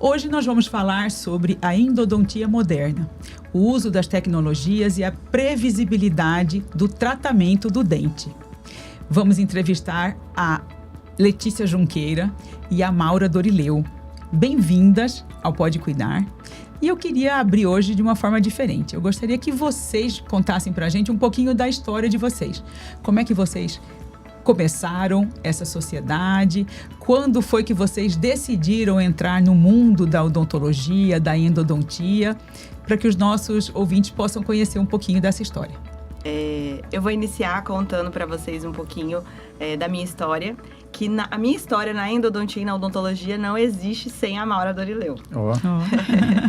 Hoje nós vamos falar sobre a endodontia moderna, o uso das tecnologias e a previsibilidade do tratamento do dente. Vamos entrevistar a Letícia Junqueira e a Maura Dorileu. Bem-vindas ao Pode Cuidar. E eu queria abrir hoje de uma forma diferente. Eu gostaria que vocês contassem pra gente um pouquinho da história de vocês. Como é que vocês começaram essa sociedade? Quando foi que vocês decidiram entrar no mundo da odontologia, da endodontia, para que os nossos ouvintes possam conhecer um pouquinho dessa história? Eu vou iniciar contando para vocês um pouquinho da minha história, que a minha história na endodontia e na odontologia não existe sem a Maura Dorileu.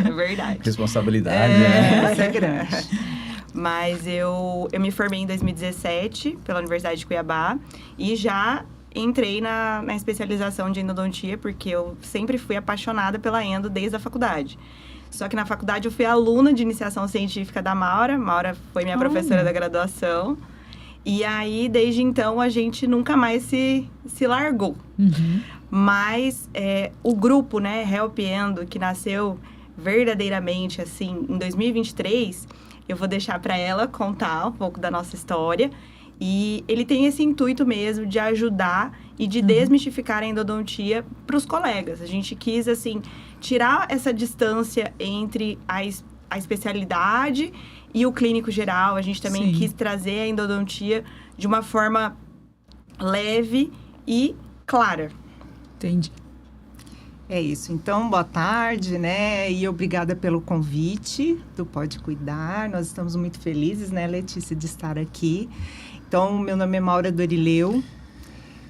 É verdade. Responsabilidade, né? Isso é grande. Mas eu me formei em 2017 pela Universidade de Cuiabá e já entrei na especialização de endodontia, porque eu sempre fui apaixonada pela endo desde a faculdade. Só que na faculdade eu fui aluna de iniciação científica da Maura. Maura foi minha professora da graduação. E aí, desde então, a gente nunca mais se largou. Uhum. Mas o grupo, né, Help Endo, que nasceu verdadeiramente, assim, em 2023, eu vou deixar para ela contar um pouco da nossa história. E ele tem esse intuito mesmo de ajudar e de desmistificar a endodontia para os colegas. A gente quis, assim, tirar essa distância entre a especialidade e o clínico geral. A gente também quis trazer a endodontia de uma forma leve e clara. Entendi. É isso. Então, boa tarde, né? E obrigada pelo convite do Pode Cuidar. Nós estamos muito felizes, né, Letícia, de estar aqui. Então, meu nome é Maura Dorileu.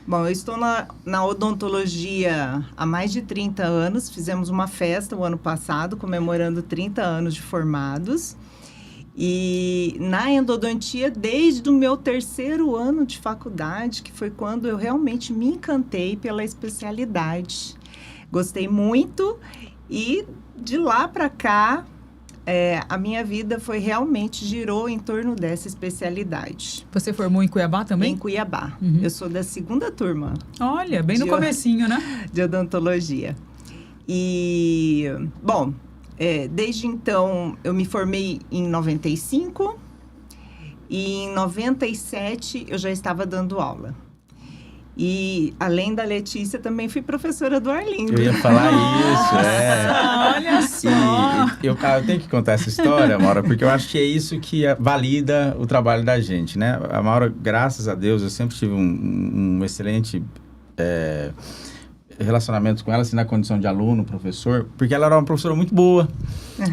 Bom, eu estou na odontologia há mais de 30 anos. Fizemos uma festa o ano passado, comemorando 30 anos de formados. E na endodontia, desde o meu 3º ano de faculdade, que foi quando eu realmente me encantei pela especialidade. Gostei muito e de lá para cá, a minha vida girou em torno dessa especialidade. Você formou em Cuiabá também? Em Cuiabá. Uhum. Eu sou da 2ª turma. Olha, bem no comecinho, né? De odontologia. E, bom, desde então eu me formei em 95 e em 97 eu já estava dando aula. E, além da Letícia, também fui professora do Arlindo. Eu ia falar isso, Olha só! E eu tenho que contar essa história, Maura, porque eu acho que é isso que valida o trabalho da gente, né? A Maura, graças a Deus, eu sempre tive um excelente relacionamento com ela, assim, na condição de aluno, professor, porque ela era uma professora muito boa,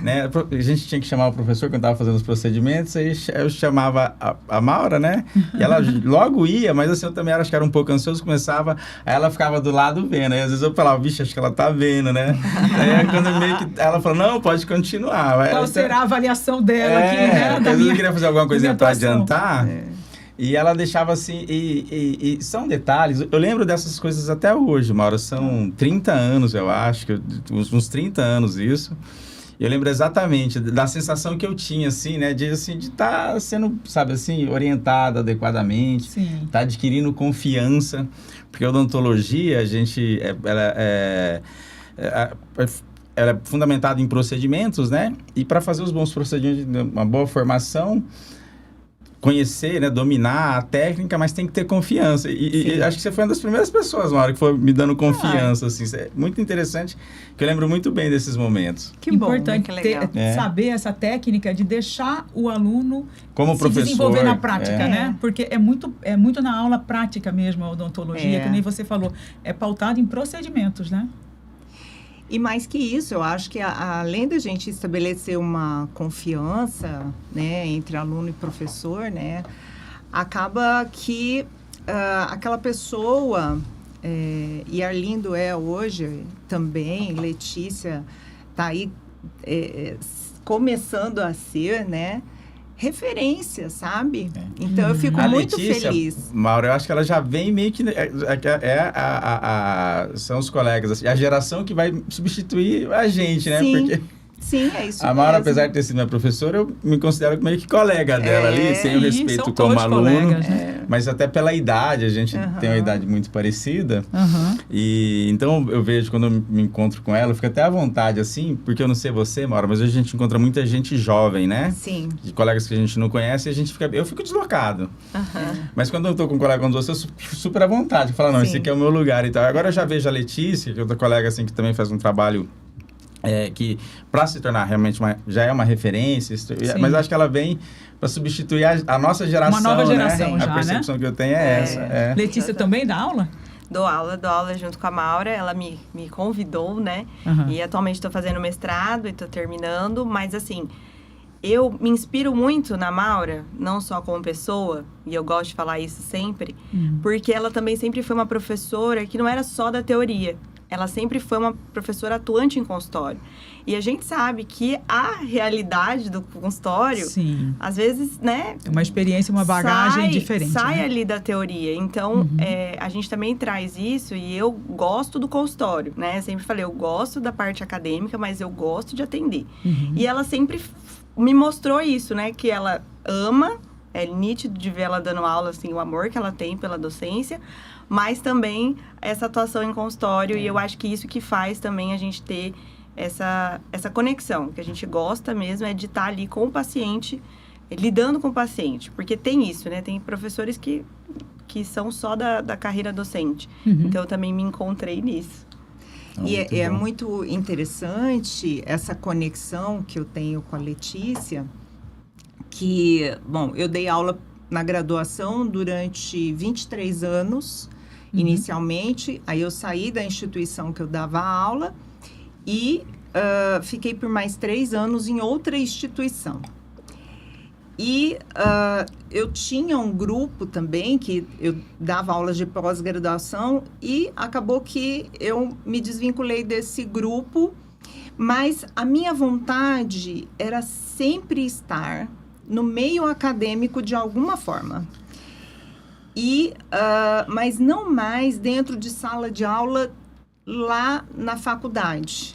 né? A gente tinha que chamar o professor quando estava fazendo os procedimentos, aí eu chamava a Maura, né? E ela logo ia, mas assim, eu também acho que era um pouco ansioso, começava, aí ela ficava do lado vendo, aí às vezes eu falava, vixe, acho que ela tá vendo, né? Aí quando meio que ela falou, não, pode continuar. Qual será a avaliação dela aqui, né? Às vezes eu queria fazer alguma coisinha para adiantar. E ela deixava assim, e são detalhes, eu lembro dessas coisas até hoje, Maura, são 30 anos, eu acho, uns 30 anos isso. Eu lembro exatamente da sensação que eu tinha, assim, né, de estar sendo, sabe, assim, orientada adequadamente, estar adquirindo confiança, porque a odontologia, a gente, ela é fundamentada em procedimentos, né, e para fazer os bons procedimentos, uma boa formação, conhecer, né, dominar a técnica, mas tem que ter confiança. E acho que você foi uma das primeiras pessoas, Maura, que foi me dando confiança, assim. É muito interessante, que eu lembro muito bem desses momentos. Que importante saber essa técnica de deixar o aluno como se desenvolver na prática, né? Porque é muito na aula prática mesmo a odontologia, que nem você falou, é pautado em procedimentos, né? E mais que isso, eu acho que além da gente estabelecer uma confiança, né, entre aluno e professor, né, acaba que aquela pessoa, e Arlindo hoje também, Letícia está aí começando a ser, né, referência, sabe? Então, eu fico muito feliz. Maura, eu acho que ela já vem meio que... são os colegas, assim, a geração que vai substituir a gente, né? Sim. Porque Sim, é isso a Maura, mesmo. apesar de ter sido minha professora, eu me considero meio que colega dela ali, sem o respeito como aluno. Colegas, né? Mas até pela idade, a gente tem uma idade muito parecida. E então eu vejo, quando eu me encontro com ela, eu fico até à vontade, assim, porque eu não sei você, Maura, mas hoje a gente encontra muita gente jovem, né? Sim. De colegas que a gente não conhece, e eu fico deslocado. Mas quando eu tô com um colega como você, eu fico super à vontade. Eu falo, não, esse aqui é o meu lugar e tal. Agora eu já vejo a Letícia, que é outra colega, assim, que também faz um trabalho que, para se tornar realmente já é uma referência, mas eu acho que ela vem para substituir a nossa geração, uma nova geração, né? já, A percepção que eu tenho é essa. Letícia também dá aula? Dou aula junto com a Maura, ela me convidou, né? E atualmente estou fazendo mestrado e estou terminando, mas assim, eu me inspiro muito na Maura, não só como pessoa, e eu gosto de falar isso sempre, porque ela também sempre foi uma professora que não era só da teoria. Ela sempre foi uma professora atuante em consultório. E a gente sabe que a realidade do consultório, às vezes, né... É uma experiência, uma bagagem diferente. Sai né? ali da teoria. Então, a gente também traz isso e eu gosto do consultório, né? Eu sempre falei, eu gosto da parte acadêmica, mas eu gosto de atender. E ela sempre me mostrou isso, né? Que ela ama, é nítido de ver ela dando aula, assim, o amor que ela tem pela docência, mas também essa atuação em consultório, e eu acho que isso que faz também a gente ter essa conexão, que a gente gosta mesmo é de estar ali com o paciente, lidando com o paciente, porque tem isso, né? Tem professores que são só da carreira docente, então eu também me encontrei nisso. E é muito interessante essa conexão que eu tenho com a Letícia, que, bom, eu dei aula na graduação durante 23 anos, inicialmente. Aí eu saí da instituição que eu dava aula e fiquei por mais 3 anos em outra instituição. E eu tinha um grupo também, que eu dava aulas de pós-graduação, e acabou que eu me desvinculei desse grupo, mas a minha vontade era sempre estar no meio acadêmico de alguma forma. Mas não mais dentro de sala de aula lá na faculdade.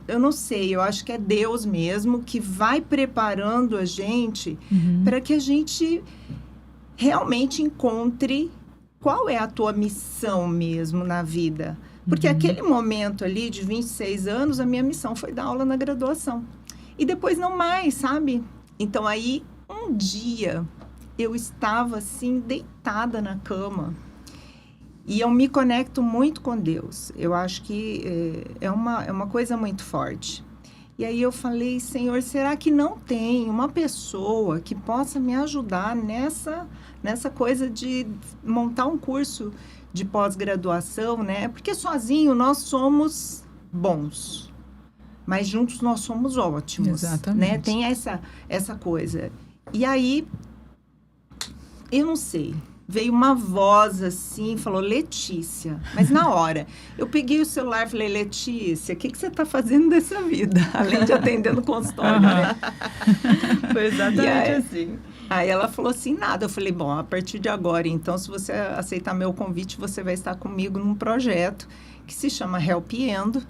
Eu não sei, eu acho que é Deus mesmo que vai preparando a gente para que a gente realmente encontre qual é a tua missão mesmo na vida. Porque aquele momento ali de 26 anos, a minha missão foi dar aula na graduação. E depois não mais, sabe? Então aí, um dia, eu estava assim, deitada na cama. E eu me conecto muito com Deus. Eu acho que é uma coisa muito forte. E aí eu falei, Senhor, será que não tem uma pessoa que possa me ajudar nessa coisa de montar um curso de pós-graduação, né? Porque sozinho nós somos bons, mas juntos nós somos ótimos. Exatamente. Né? Tem essa coisa. E aí, eu não sei... Veio uma voz assim, falou, Letícia. Mas na hora, eu peguei o celular e falei, Letícia, o que você está fazendo dessa vida? Além de atender no consultório, né? Foi exatamente assim. Aí ela falou assim, nada. Eu falei, bom, a partir de agora, então, se você aceitar meu convite, você vai estar comigo num projeto que se chama Helpendo,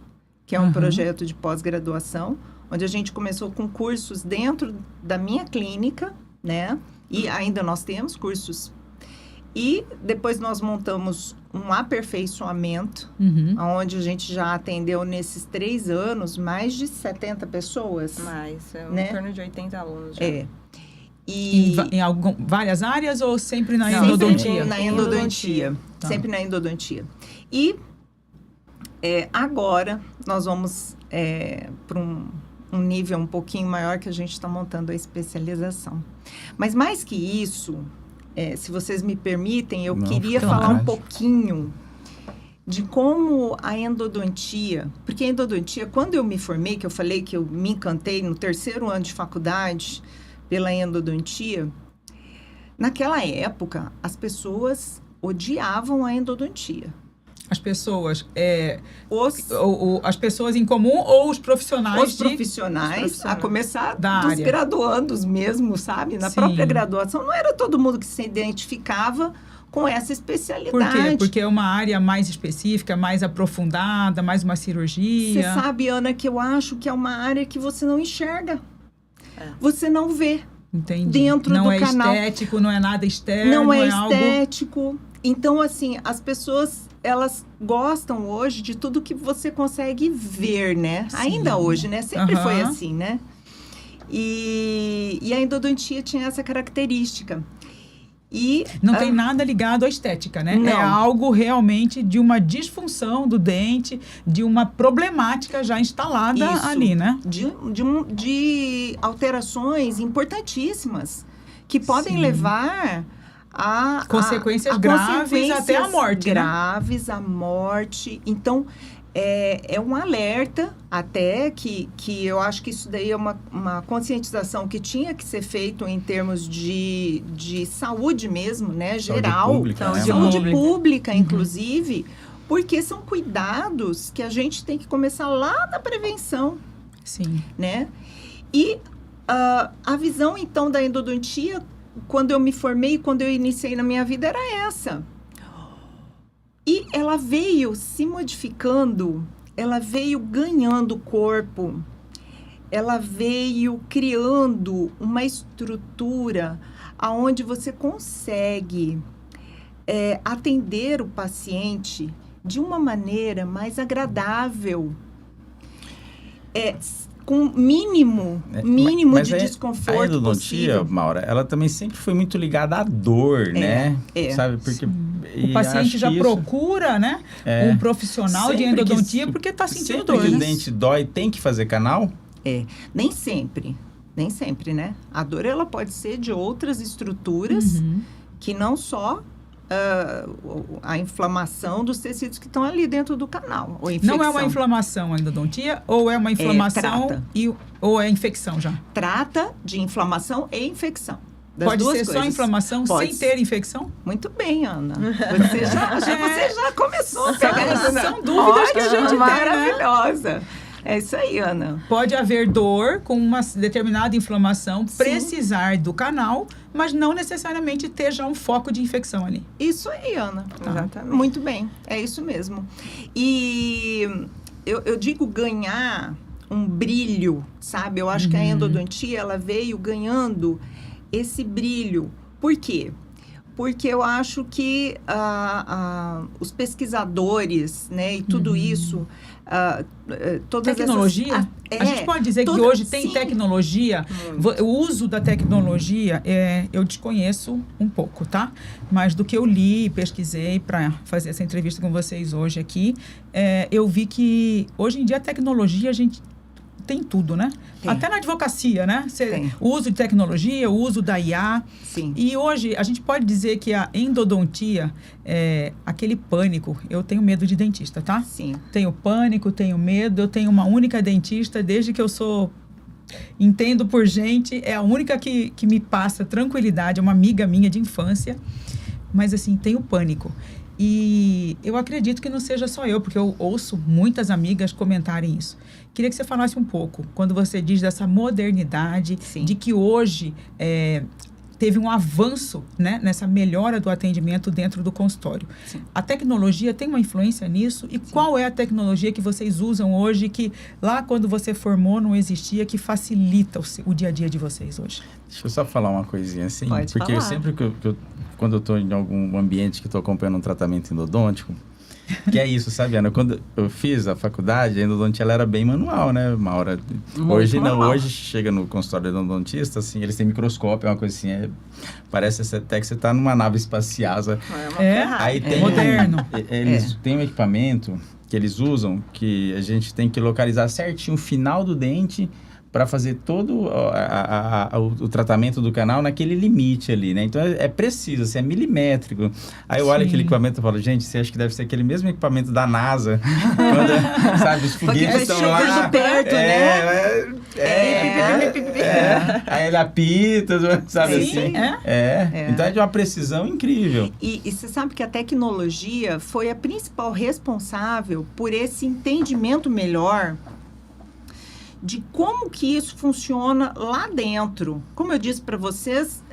que é um projeto de pós-graduação, onde a gente começou com cursos dentro da minha clínica, né? E ainda nós temos cursos. E depois nós montamos um aperfeiçoamento, onde a gente já atendeu nesses 3 anos mais de 70 pessoas. Em torno de 80 alunos já. E em várias áreas ou sempre na endodontia? Na endodontia. Tá. Sempre na endodontia. E agora nós vamos para um nível um pouquinho maior que a gente está montando a especialização. Mas mais que isso... se vocês me permitem, eu queria falar um pouquinho de como a endodontia... Porque a endodontia, quando eu me formei, que eu falei que eu me encantei no 3º ano de faculdade pela endodontia, naquela época, as pessoas odiavam a endodontia. As pessoas, as pessoas em comum ou os profissionais? Os profissionais, a começar dos graduandos mesmo, sabe? Na própria graduação, não era todo mundo que se identificava com essa especialidade. Por quê? Porque é uma área mais específica, mais aprofundada, mais uma cirurgia. Você sabe, Ana, que eu acho que é uma área que você não enxerga. Você não vê. Entendi. Dentro não do é canal. Estético, não é nada externo, Não é algo... estético. Então, assim, as pessoas, elas gostam hoje de tudo que você consegue ver, né? Sim. Ainda hoje, né? Sempre Aham. foi assim, né? E a endodontia tinha essa característica. E Não tem nada ligado à estética, né? Não. É algo realmente de uma disfunção do dente, de uma problemática já instalada Isso. ali, né? de alterações importantíssimas que podem Sim. levar a Consequências graves até a morte, né? graves, a morte. Então, é um alerta até que eu acho que isso daí é uma conscientização que tinha que ser feito em termos de saúde mesmo, né? Geral. Pública, né, Saúde pública. pública, inclusive, porque são cuidados que a gente tem que começar lá na prevenção, Sim. né? E a visão, então, da endodontia, quando eu me formei, quando eu iniciei na minha vida, era essa. E ela veio se modificando, ela veio ganhando corpo, ela veio criando uma estrutura aonde você consegue atender o paciente de uma maneira mais agradável, com mínimo Mas de a desconforto endodontia, possível. Maura, ela também sempre foi muito ligada à dor, né? é. Porque O paciente já procura, né? Um profissional de Sempre que- endodontia porque está sentindo sempre dor. que o né? dente dói, tem que fazer canal? Nem sempre, né? A dor, ela pode ser de outras estruturas Uhum. que não só a inflamação dos tecidos que estão ali dentro do canal. Ou infecção. Não é uma inflamação a endodontia ou é uma inflamação trata. ou é infecção já? Trata de inflamação e infecção. Das Pode duas ser só coisas. inflamação Pode sem ter infecção? Muito bem, Ana. Você já começou a pegar isso, né? São dúvidas que a gente tem, né? Maravilhosa. É isso aí, Ana. Pode haver dor com uma determinada inflamação, precisar do canal, mas não necessariamente ter já um foco de infecção ali. Isso aí, Ana. Tá. Exatamente. Muito bem. É isso mesmo. E eu digo ganhar um brilho, sabe? Eu acho que a endodontia, ela veio ganhando esse brilho. Por quê? Porque eu acho que os pesquisadores, né, e tudo isso, todas Tecnologia? essas... A gente pode dizer que hoje tem tecnologia. O uso da tecnologia, eu desconheço um pouco, tá? Mas do que eu li e pesquisei para fazer essa entrevista com vocês hoje aqui, eu vi que hoje em dia a tecnologia a gente tem tudo, né? Tem. Até na advocacia, né? Tem. O uso de tecnologia, o uso da IA. Sim. E hoje a gente pode dizer que a endodontia é aquele pânico. Eu tenho medo de dentista, tá? Sim. Tenho pânico, tenho medo. Eu tenho uma única dentista desde que eu entendo por gente. É a única que me passa tranquilidade. É uma amiga minha de infância. Mas assim, tenho pânico. E eu acredito que não seja só eu, porque eu ouço muitas amigas comentarem isso. Queria que você falasse um pouco, quando você diz dessa modernidade, Sim. de que hoje teve um avanço, né, nessa melhora do atendimento dentro do consultório. Sim. A tecnologia tem uma influência nisso? E qual é a tecnologia que vocês usam hoje, que lá quando você formou não existia, que facilita o dia a dia de vocês hoje? Deixa eu só falar uma coisinha assim. Pode porque falar. eu sempre quando eu estou em algum ambiente que estou acompanhando um tratamento endodôntico, que é isso, sabe, Ana? Quando eu fiz a faculdade, a endodontia ela era bem manual, né, Maura? Hoje não, manual. hoje chega no consultório do endodontista, assim, eles têm microscópio, é uma coisa assim, parece até que você está numa nave espacial. É uma É? Ferrari. Aí tem Moderno. Eles têm um equipamento que eles usam, que a gente tem que localizar certinho o final do dente para fazer todo o tratamento do canal naquele limite ali, né? Então, é preciso, assim, é milimétrico. Aí eu olho Sim. aquele equipamento e falo, gente, você acha que deve ser aquele mesmo equipamento da NASA? Quando, sabe, os foguetes estão lá. chegando perto, né? Aí ele apita, sabe Sim, assim? é? Então, é de uma precisão incrível. E você sabe que a tecnologia foi a principal responsável por esse entendimento melhor de como que isso funciona lá dentro. Como eu disse para vocês,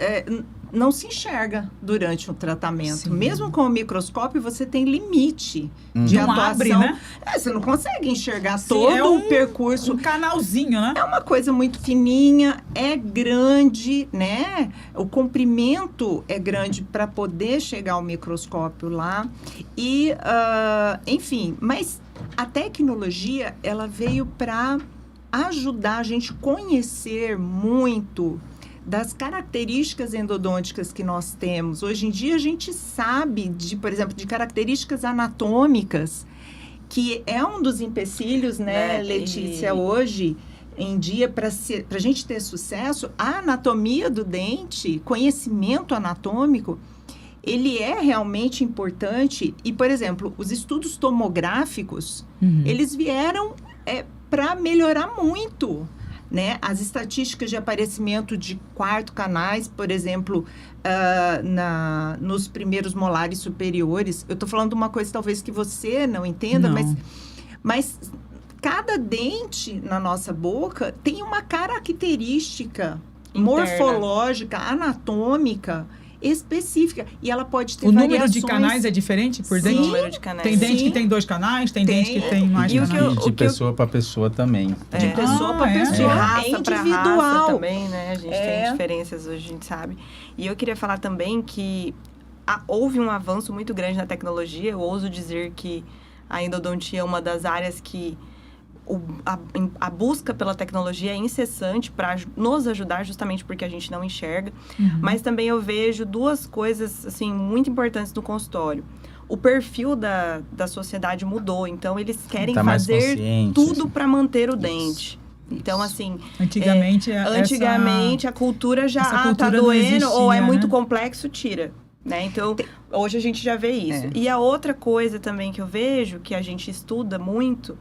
não se enxerga durante o tratamento. Sim. Mesmo com o microscópio, você tem limite de Não atuação. abre, né? Você não consegue enxergar Sim, todo o percurso. Um canalzinho, né? É uma coisa muito fininha, é grande, né? O comprimento é grande para poder chegar ao microscópio lá. E, enfim, mas a tecnologia, ela veio para ajudar a gente a conhecer muito das características endodônticas que nós temos. Hoje em dia, a gente sabe, por exemplo, de características anatômicas, que é um dos empecilhos, né, Letícia, hoje em dia, para a gente ter sucesso, a anatomia do dente, conhecimento anatômico, ele é realmente importante. E, por exemplo, os estudos tomográficos, eles vieram para melhorar muito, né? As estatísticas de aparecimento de quarto canais, por exemplo, nos primeiros molares superiores. Eu estou falando de uma coisa talvez que você não entenda, mas cada dente na nossa boca tem uma característica morfológica, anatômica, específica. E ela pode ter variações. O número de canais é diferente por dente? O número de canais. Tem dente que tem 2 canais, tem dente que tem mais canais. De pessoa para pessoa também. De pessoa para pessoa. De raça individual. Para raça também, né? A gente tem diferenças hoje, a gente sabe. E eu queria falar também que houve um avanço muito grande na tecnologia. Eu ouso dizer que a endodontia é uma das áreas que a busca pela tecnologia é incessante para nos ajudar, justamente porque a gente não enxerga. Mas também eu vejo 2 coisas assim, muito importantes no consultório. O perfil da sociedade mudou, então eles querem fazer tudo para manter o dente. Então, assim... Antigamente a cultura já está doendo, ou é muito complexo, tira. Né? Então, hoje a gente já vê isso. E a outra coisa também que eu vejo, que a gente estuda muito,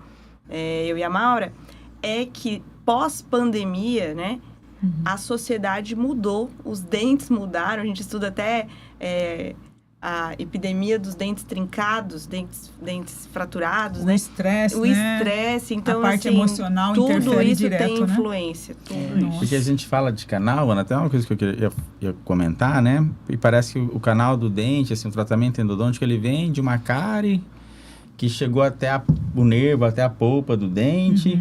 eu e a Maura, é que pós-pandemia, né, a sociedade mudou, os dentes mudaram, a gente estuda até a epidemia dos dentes trincados, dentes fraturados, né? O estresse, então, a parte assim, emocional tudo interfere isso direto, tem influência. Porque a gente fala de canal, Ana, até uma coisa que eu ia comentar, né? E parece que o canal do dente, assim, o tratamento endodôntico, ele vem de uma cárie que chegou até o nervo, até a polpa do dente.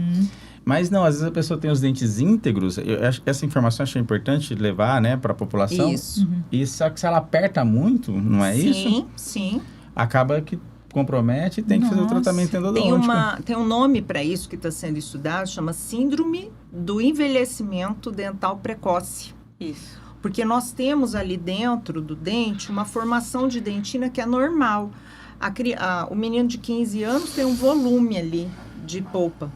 Mas não, às vezes a pessoa tem os dentes íntegros. Eu acho que essa informação eu achei importante levar, né, para a população. Isso. E só que se ela aperta muito, não é isso? Sim, sim. Acaba que compromete e tem que fazer o tratamento endodôntico. Tem um nome para isso que está sendo estudado, chama Síndrome do Envelhecimento Dental Precoce. Isso. Porque nós temos ali dentro do dente uma formação de dentina que é normal. O menino de 15 anos tem um volume ali de polpa.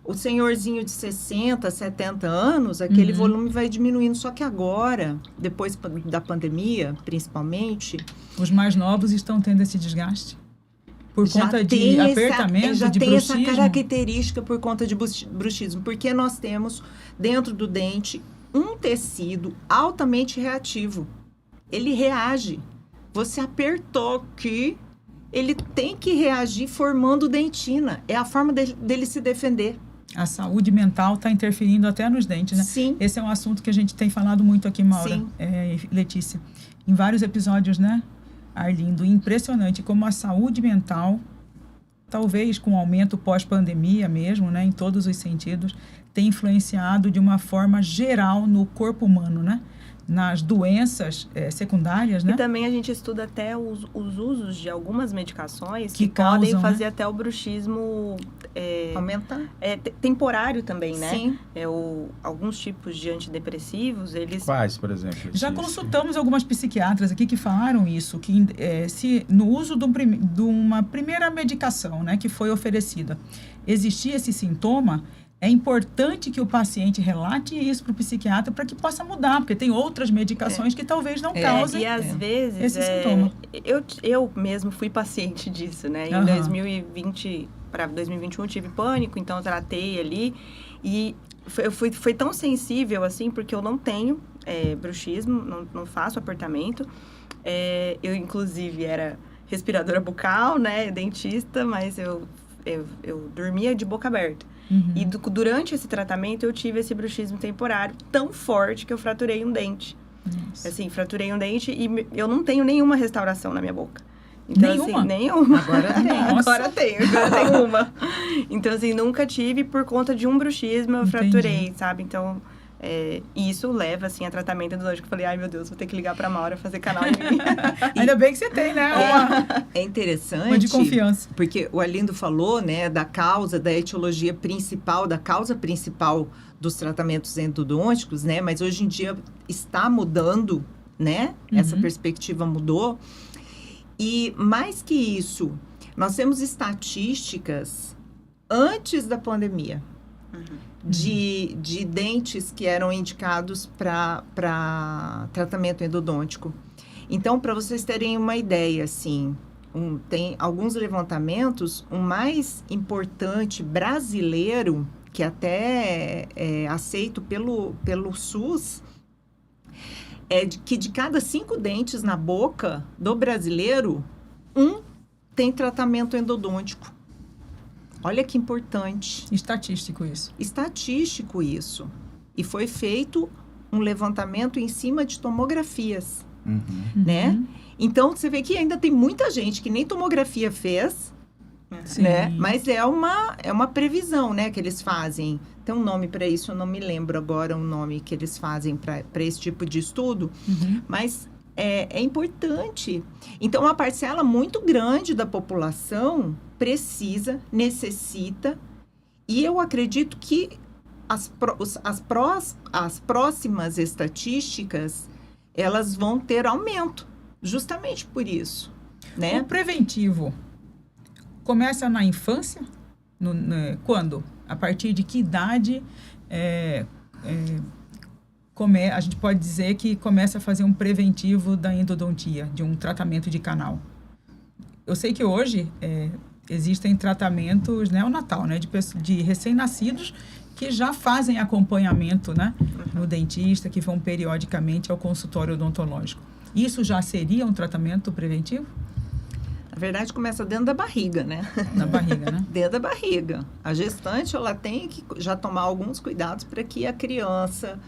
O senhorzinho de 60, 70 anos, aquele volume vai diminuindo. Só que agora, depois da pandemia, principalmente... Os mais novos estão tendo esse desgaste? Por conta de apertamento, já de tem bruxismo? essa característica por conta de bruxismo. Porque nós temos, dentro do dente, um tecido altamente reativo. Ele reage. Você apertou aqui... Ele tem que reagir formando dentina. É a forma dele se defender. A saúde mental está interferindo até nos dentes, né? Sim. Esse é um assunto que a gente tem falado muito aqui, Maura. Sim. Letícia. Em vários episódios, né, Arlindo? Impressionante como a saúde mental, talvez com o aumento pós-pandemia mesmo, né, em todos os sentidos, tem influenciado de uma forma geral no corpo humano, né? Nas doenças secundárias, né? E também a gente estuda até os usos de algumas medicações que podem causam, fazer né? até o bruxismo... aumentar. Temporário também, né? Sim. Alguns tipos de antidepressivos, eles... Quais, por exemplo? Já consultamos algumas psiquiatras aqui que falaram isso, que se no uso de uma primeira medicação, né, que foi oferecida, existia esse sintoma, é importante que o paciente relate isso para o psiquiatra para que possa mudar, porque tem outras medicações que talvez não causem e às vezes esse sintoma. Eu mesmo fui paciente disso, né? Em 2020 para 2021 eu tive pânico, então eu tratei ali e foi tão sensível assim, porque eu não tenho bruxismo, não faço apertamento. Eu inclusive era respiradora bucal, né? Dentista, mas eu dormia de boca aberta. E durante esse tratamento eu tive esse bruxismo temporário tão forte que eu fraturei um dente. Nossa. Assim, fraturei um dente e eu não tenho nenhuma restauração na minha boca. Então, Nenhuma? assim, nenhuma. Agora tem. Agora tenho uma. Então, assim, nunca tive por conta de um bruxismo, eu fraturei, sabe? Então, isso leva, assim, a tratamento endodôntico. Eu falei, ai, meu Deus, vou ter que ligar pra Maura fazer canal em mim. Ainda bem que você tem, né? É interessante. Uma de confiança. Porque o Arlindo falou, né, da etiologia principal, da causa principal dos tratamentos endodônticos, né? Mas hoje em dia está mudando, né? Essa perspectiva mudou. E mais que isso, nós temos estatísticas antes da pandemia de dentes que eram indicados para tratamento endodôntico. Então, para vocês terem uma ideia, assim, tem alguns levantamentos, o mais importante brasileiro, que até é aceito pelo SUS, que de cada 5 dentes na boca do brasileiro, 1 tem tratamento endodôntico. Olha que importante. Estatístico isso. Estatístico isso. E foi feito um levantamento em cima de tomografias, né? Então, você vê que ainda tem muita gente que nem tomografia fez, Sim. né? Mas é uma previsão, né, que eles fazem. Tem um nome para isso, eu não me lembro agora o nome que eles fazem para esse tipo de estudo, mas é importante. Então, uma parcela muito grande da população necessita, e eu acredito que as próximas estatísticas, elas vão ter aumento, justamente por isso, né? O preventivo começa na infância? Quando? A partir de que idade a gente pode dizer que começa a fazer um preventivo da endodontia, de um tratamento de canal? Eu sei que hoje existem tratamentos neonatal, né, de recém-nascidos que já fazem acompanhamento, né, no dentista, que vão periodicamente ao consultório odontológico. Isso já seria um tratamento preventivo? Na verdade, começa dentro da barriga, né? Na barriga, né? Dentro da barriga. A gestante, ela tem que já tomar alguns cuidados para que a criança...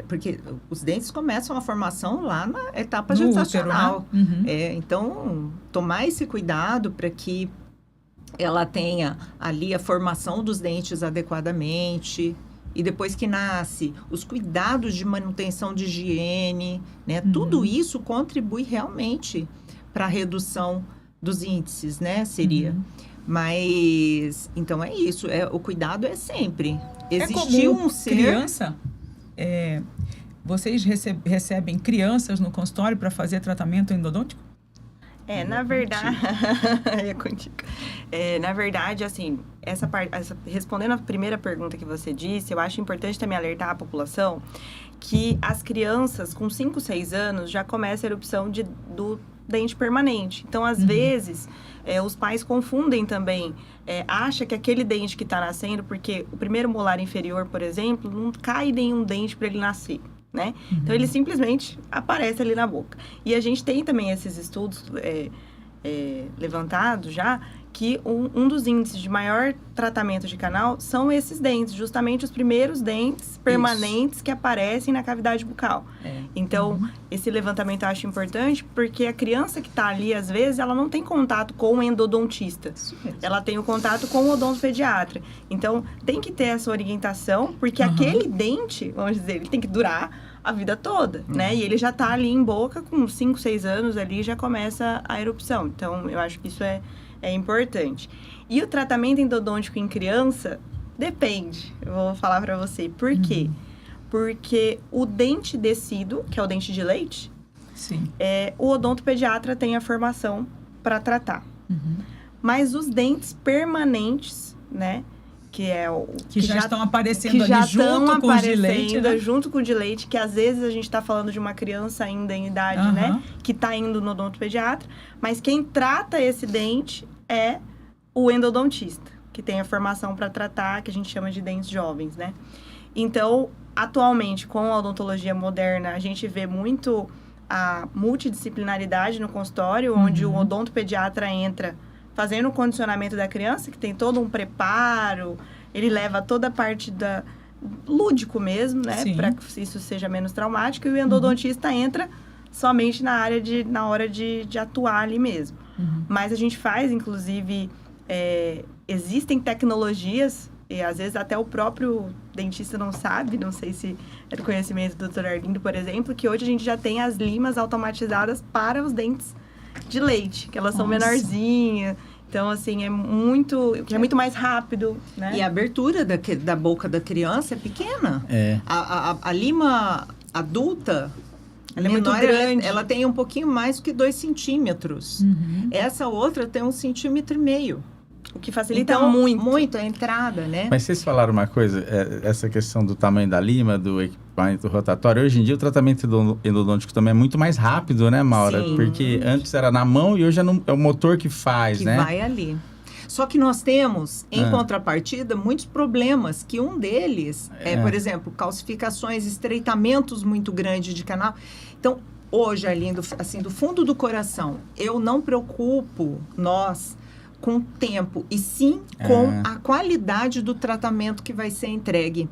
porque os dentes começam a formação lá na etapa gestacional. Útero, né? Então, tomar esse cuidado para que ela tenha ali a formação dos dentes adequadamente. E depois que nasce, os cuidados de manutenção de higiene, né? Tudo isso contribui realmente para a redução dos índices, né? Seria. Mas, então é isso. O cuidado é sempre. Existiu um ser... criança... vocês recebem crianças no consultório para fazer tratamento endodôntico? Na verdade... é contigo. Na verdade, assim, respondendo a primeira pergunta que você disse, eu acho importante também alertar a população que as crianças com 5, 6 anos já começa a erupção do dente permanente. Então, às vezes, os pais confundem também, acha que aquele dente que está nascendo, porque o primeiro molar inferior, por exemplo, não cai nenhum dente para ele nascer, né? Então, ele simplesmente aparece ali na boca. E a gente tem também esses estudos levantados já, que um dos índices de maior tratamento de canal são esses dentes, justamente os primeiros dentes permanentes que aparecem na cavidade bucal. Então, esse levantamento eu acho importante, porque a criança que está ali, às vezes, ela não tem contato com o endodontista. Ela tem o contato com o odontopediatra. Então, tem que ter essa orientação, porque aquele dente, vamos dizer, ele tem que durar a vida toda, né? E ele já está ali em boca, com 5, 6 anos ali, já começa a erupção. Então, eu acho que isso é importante. E o tratamento endodôntico em criança depende. Eu vou falar para você. Por quê? Porque o dente decíduo, que é o dente de leite, o odontopediatra tem a formação para tratar. Mas os dentes permanentes, né? Que já estão aparecendo ali junto com o de leite, né? Junto com o de leite, que às vezes a gente está falando de uma criança ainda em idade, né? Que está indo no odontopediatra, mas quem trata esse dente é o endodontista, que tem a formação para tratar, que a gente chama de dentes jovens, né? Então, atualmente, com a odontologia moderna, a gente vê muito a multidisciplinaridade no consultório, onde o odontopediatra entra fazendo o condicionamento da criança, que tem todo um preparo, ele leva toda a parte lúdico mesmo, né? Sim. Para que isso seja menos traumático. E o endodontista entra somente na hora de atuar ali mesmo. Mas a gente faz, inclusive, existem tecnologias, e às vezes até o próprio dentista não sabe, não sei se é do conhecimento do Dr. Arlindo, por exemplo, que hoje a gente já tem as limas automatizadas para os dentes de leite, que elas são menorzinhas. Então, assim, é muito mais rápido, né? E a abertura da boca da criança é pequena. É. A lima adulta, Ela é muito menor, grande. ela tem um pouquinho mais que 2 centímetros. Essa outra tem 1,5 centímetros. O que facilita Então, muito. a entrada, né? Mas vocês falaram uma coisa, essa questão do tamanho da lima, do equipamento rotatório. Hoje em dia o tratamento endodôntico também é muito mais rápido, né, Maura? Sim. Porque antes era na mão e hoje é o motor que faz, Que né? vai ali. Só que nós temos, em contrapartida, muitos problemas, que um deles por exemplo, calcificações, estreitamentos muito grandes de canal. Então, hoje, Arlindo, assim, do fundo do coração, eu não preocupo nós com o tempo, e sim com a qualidade do tratamento que vai ser entregue.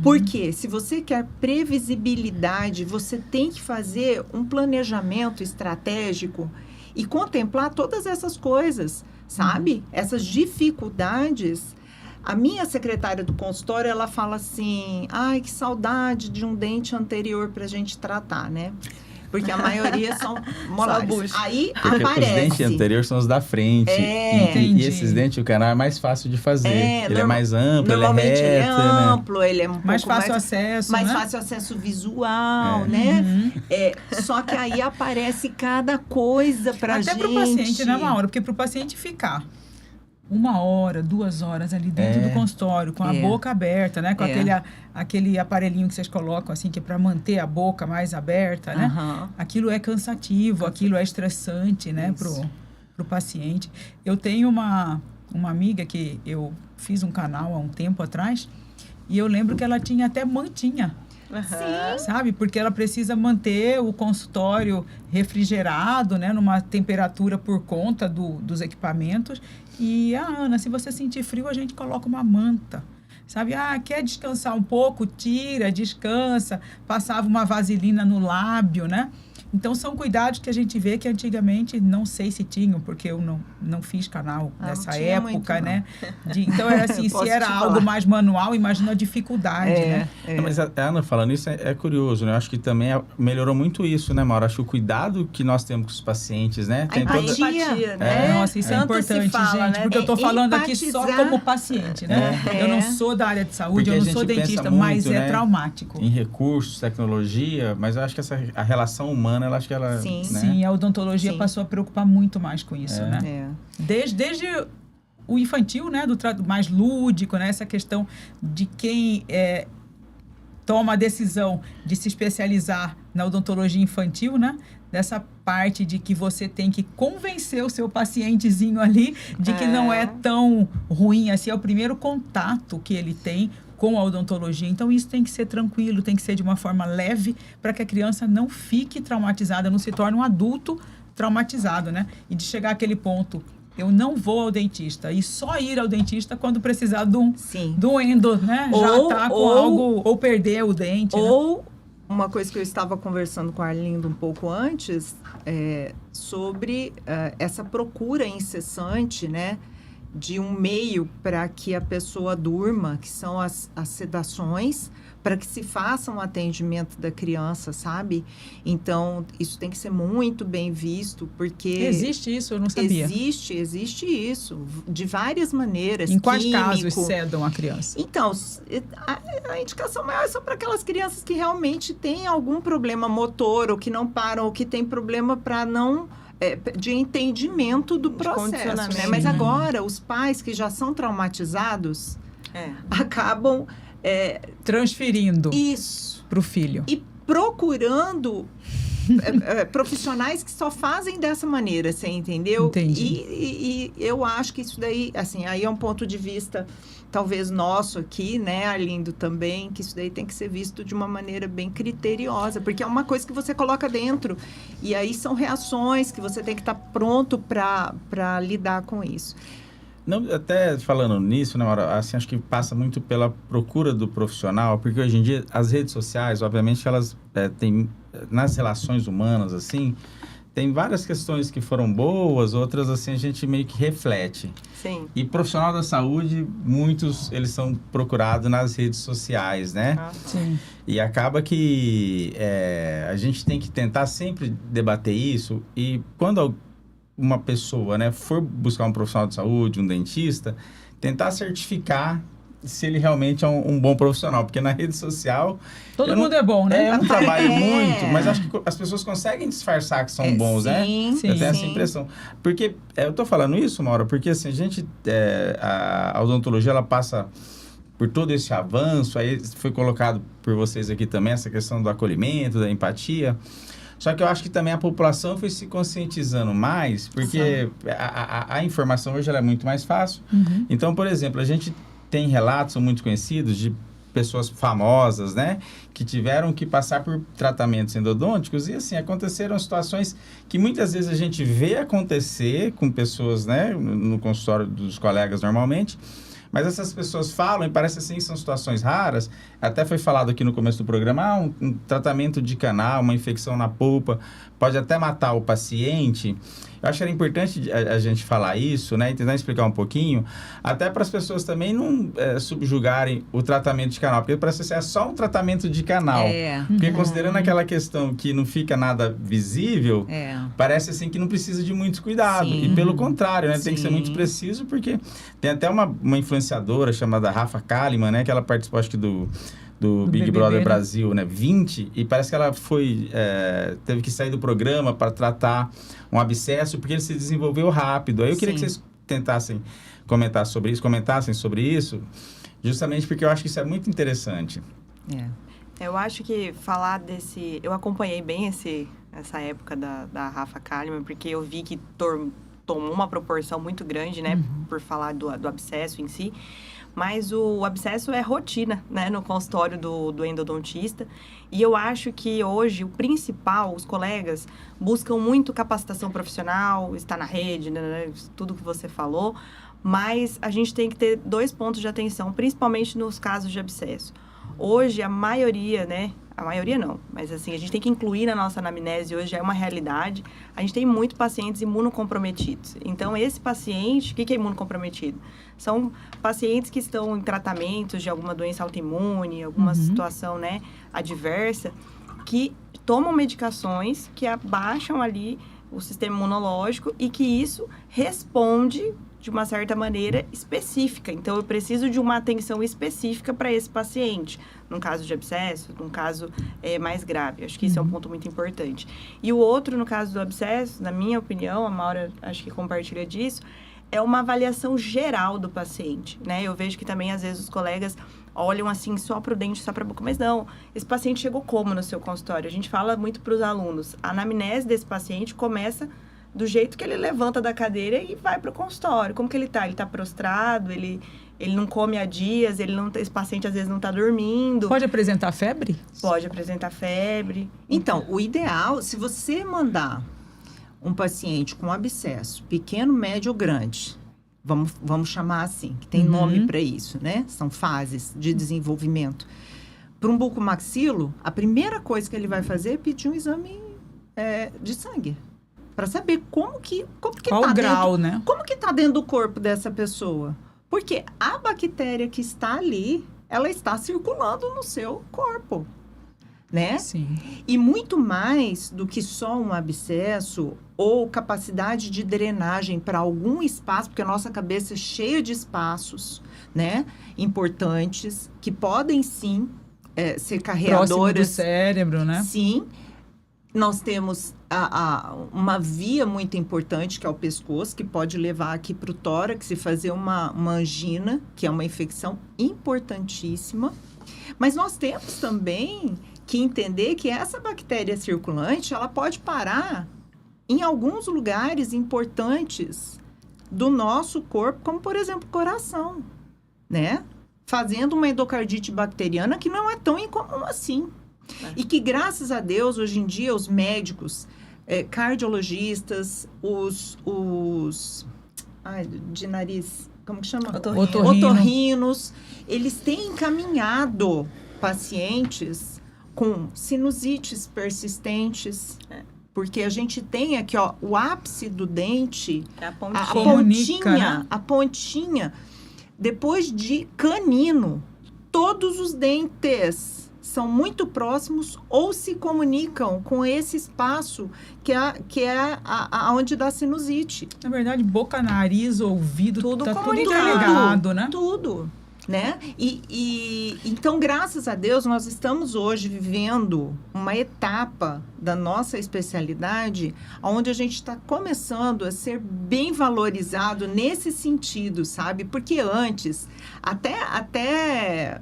Porque se você quer previsibilidade, você tem que fazer um planejamento estratégico e contemplar todas essas coisas, sabe? Essas dificuldades. A minha secretária do consultório, ela fala assim, ai, que saudade de um dente anterior pra gente tratar, né? Porque a maioria são molares. Aí Porque aparece. os dentes anteriores são os da frente. Entendi. E esses dentes, o canal é mais fácil de fazer. Ele é mais amplo, normalmente ele é reto, ele é amplo, ele é um Mais pouco fácil acesso, mais né? fácil acesso visual, né? Só que aí aparece cada coisa pra gente. Até para o paciente, né, Maura? Porque para o paciente ficar 1 hora, 2 horas ali dentro do consultório, com a boca aberta, né? Com aquele aparelhinho que vocês colocam, assim, que é para manter a boca mais aberta, né? Aquilo é cansativo, aquilo é estressante, né? Pro paciente. Eu tenho uma amiga que eu fiz um canal há um tempo atrás, e eu lembro que ela tinha até mantinha. Sabe? Porque ela precisa manter o consultório refrigerado, né? Numa temperatura por conta dos equipamentos. E, Ana, se você sentir frio, a gente coloca uma manta. Sabe? Quer descansar um pouco? Tira, descansa. Passava uma vaselina no lábio, né? Então, são cuidados que a gente vê que antigamente, não sei se tinham, porque eu não fiz canal nessa época, muito, né? Então, era assim, se era algo mais manual, imagina a dificuldade, né? Não, mas a Ana falando isso é curioso, né? Eu acho que também melhorou muito isso, né, Maura? Acho que o cuidado que nós temos com os pacientes, né? Tem toda empatia, né? Nossa, isso é importante, gente, né? Porque eu tô falando aqui só como paciente, né? Eu não sou da área de saúde, eu não sou dentista, mas é traumático. Em recursos, tecnologia, mas eu acho que a relação humana, eu acho que ela... Sim, né? sim, a odontologia passou a preocupar muito mais com isso, né? Desde o infantil, né? Do mais lúdico, né? Essa questão de quem toma a decisão de se especializar na odontologia infantil, né? Dessa parte de que você tem que convencer o seu pacientezinho ali de que não é tão ruim assim. É o primeiro contato que ele tem com a odontologia. Então, isso tem que ser tranquilo, tem que ser de uma forma leve para que a criança não fique traumatizada, não se torne um adulto traumatizado, né? E de chegar àquele ponto, eu não vou ao dentista. E só ir ao dentista quando precisar de um endo, né? Já tá com algo, ou perder o dente, ou né? Uma coisa que eu estava conversando com a Arlindo um pouco antes, sobre essa procura incessante, né? De um meio para que a pessoa durma, que são as sedações, para que se faça um atendimento da criança, sabe? Então, isso tem que ser muito bem visto, porque... Existe isso? Eu não sabia. Existe isso, de várias maneiras. Em quais casos sedam a criança? Então, a indicação maior é só para aquelas crianças que realmente têm algum problema motor, ou que não param, ou que têm problema para não... de entendimento do processo, né? Mas agora, os pais que já são traumatizados acabam... transferindo isso para o filho. E procurando profissionais que só fazem dessa maneira, você entendeu? Entendi. E eu acho que isso daí, assim, aí é um ponto de vista... talvez nosso aqui, né, Arlindo, também, que isso daí tem que ser visto de uma maneira bem criteriosa, porque é uma coisa que você coloca dentro, e aí são reações que você tem que estar pronto para lidar com isso. Não, até falando nisso, né, Maura, assim, acho que passa muito pela procura do profissional, porque hoje em dia as redes sociais, obviamente, elas têm, nas relações humanas, assim, tem várias questões que foram boas, outras, assim, a gente meio que reflete. Sim. E profissional da saúde, muitos, eles são procurados nas redes sociais, né? Sim. E acaba que a gente tem que tentar sempre debater isso, e quando uma pessoa, né, for buscar um profissional de saúde, um dentista, tentar certificar se ele realmente é um bom profissional, porque na rede social... Todo mundo é bom, né? Eu não trabalho muito, mas acho que as pessoas conseguem disfarçar que são bons, né? Sim, Sim. Eu tenho essa impressão. Porque, eu tô falando isso, Maura, porque assim, a odontologia, ela passa por todo esse avanço, aí foi colocado por vocês aqui também, essa questão do acolhimento, da empatia. Só que eu acho que também a população foi se conscientizando mais, porque a informação hoje ela é muito mais fácil. Uhum. Então, por exemplo, a gente tem relatos muito conhecidos de pessoas famosas, né? Que tiveram que passar por tratamentos endodônticos e, assim, aconteceram situações que muitas vezes a gente vê acontecer com pessoas, né? No consultório dos colegas normalmente. Mas essas pessoas falam e parece assim, são situações raras. Até foi falado aqui no começo do programa, um tratamento de canal, uma infecção na polpa, pode até matar o paciente. Eu acho que era importante a gente falar isso, né? E tentar explicar um pouquinho, até para as pessoas também não subjugarem o tratamento de canal, porque parece ser só um tratamento de canal. Porque considerando aquela questão que não fica nada visível, parece assim que não precisa de muito cuidado. Sim. E pelo contrário, né? Sim. Tem que ser muito preciso, porque tem até uma influenciadora chamada Rafa Kalimann, né? Que ela participou, acho que do Big BBB, Brother né? Brasil, né? 20, e parece que ela teve que sair do programa para tratar um abscesso, porque ele se desenvolveu rápido. Aí eu queria que vocês tentassem comentassem sobre isso, justamente porque eu acho que isso é muito interessante. Eu acho que falar desse... Eu acompanhei bem essa época da Rafa Kalimann, porque eu vi que tomou uma proporção muito grande, né? Por falar do abscesso em si. Mas o abscesso é rotina, né? No consultório do endodontista. E eu acho que hoje o principal, os colegas buscam muito capacitação profissional, está na rede, né? Tudo que você falou. Mas a gente tem que ter 2 pontos de atenção, principalmente nos casos de abscesso. Hoje, a maioria, né? A maioria não, mas assim, a gente tem que incluir na nossa anamnese, hoje é uma realidade. A gente tem muitos pacientes imunocomprometidos. Então, esse paciente, o que é imunocomprometido? São pacientes que estão em tratamentos de alguma doença autoimune, alguma situação, né, adversa, que tomam medicações que abaixam ali o sistema imunológico e que isso responde de uma certa maneira específica. Então, eu preciso de uma atenção específica para esse paciente, num caso de abscesso, num caso mais grave. Acho que isso é um ponto muito importante. E o outro, no caso do abscesso, na minha opinião, a Maura acho que compartilha disso, é uma avaliação geral do paciente, né? Eu vejo que também, às vezes, os colegas olham assim só para o dente, só para a boca. Mas não, esse paciente chegou como no seu consultório? A gente fala muito para os alunos. A anamnese desse paciente começa do jeito que ele levanta da cadeira e vai para o consultório. Como que ele está? Ele está prostrado, ele não come há dias, esse paciente às vezes não está dormindo. Pode apresentar febre? Pode apresentar febre. Então, o ideal, se você mandar um paciente com abscesso, pequeno, médio ou grande, vamos chamar assim, que tem nome para isso, né? São fases de desenvolvimento. Para um bucomaxilo, a primeira coisa que ele vai fazer é pedir um exame de sangue. Para saber como que qual tá o grau, dentro, né? Como que tá dentro do corpo dessa pessoa. Porque a bactéria que está ali, ela está circulando no seu corpo, né? Sim. E muito mais do que só um abscesso ou capacidade de drenagem para algum espaço, porque a nossa cabeça é cheia de espaços, né? Importantes, que podem sim ser carreadoras. Próximo do cérebro, né? Sim. Nós temos uma via muito importante, que é o pescoço, que pode levar aqui para o tórax e fazer uma angina, que é uma infecção importantíssima. Mas nós temos também que entender que essa bactéria circulante, ela pode parar em alguns lugares importantes do nosso corpo, como, por exemplo, o coração, né? Fazendo uma endocardite bacteriana que não é tão incomum assim. E que, graças a Deus, hoje em dia, os médicos, cardiologistas, de nariz, como que chama? Otorrinos. Eles têm encaminhado pacientes com sinusites persistentes. Porque a gente tem aqui, ó, o ápice do dente, É a pontinha. a pontinha, depois de canino, todos os dentes são muito próximos ou se comunicam com esse espaço que é onde dá sinusite. Na verdade, boca, nariz, ouvido, Tudo tá tudo comunicado. interligado, né? Tudo, né? Então, graças a Deus, nós estamos hoje vivendo uma etapa da nossa especialidade onde a gente está começando a ser bem valorizado nesse sentido, sabe? Porque antes, até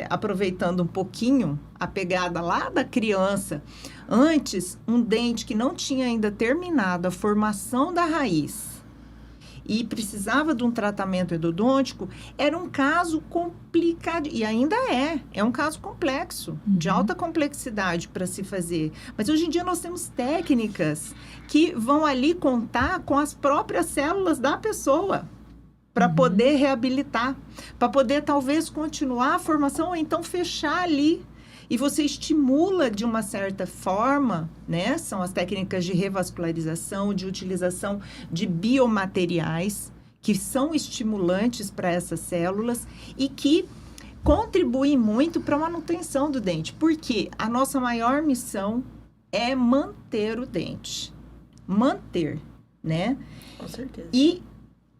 aproveitando um pouquinho a pegada lá da criança, antes, um dente que não tinha ainda terminado a formação da raiz e precisava de um tratamento endodôntico, era um caso complicado, e ainda é um caso complexo, de alta complexidade para se fazer. Mas hoje em dia nós temos técnicas que vão ali contar com as próprias células da pessoa, para poder reabilitar, para poder talvez continuar a formação ou então fechar ali. E você estimula de uma certa forma, né? São as técnicas de revascularização, de utilização de biomateriais que são estimulantes para essas células e que contribuem muito para a manutenção do dente. Porque a nossa maior missão é manter o dente. Manter, né? Com certeza. E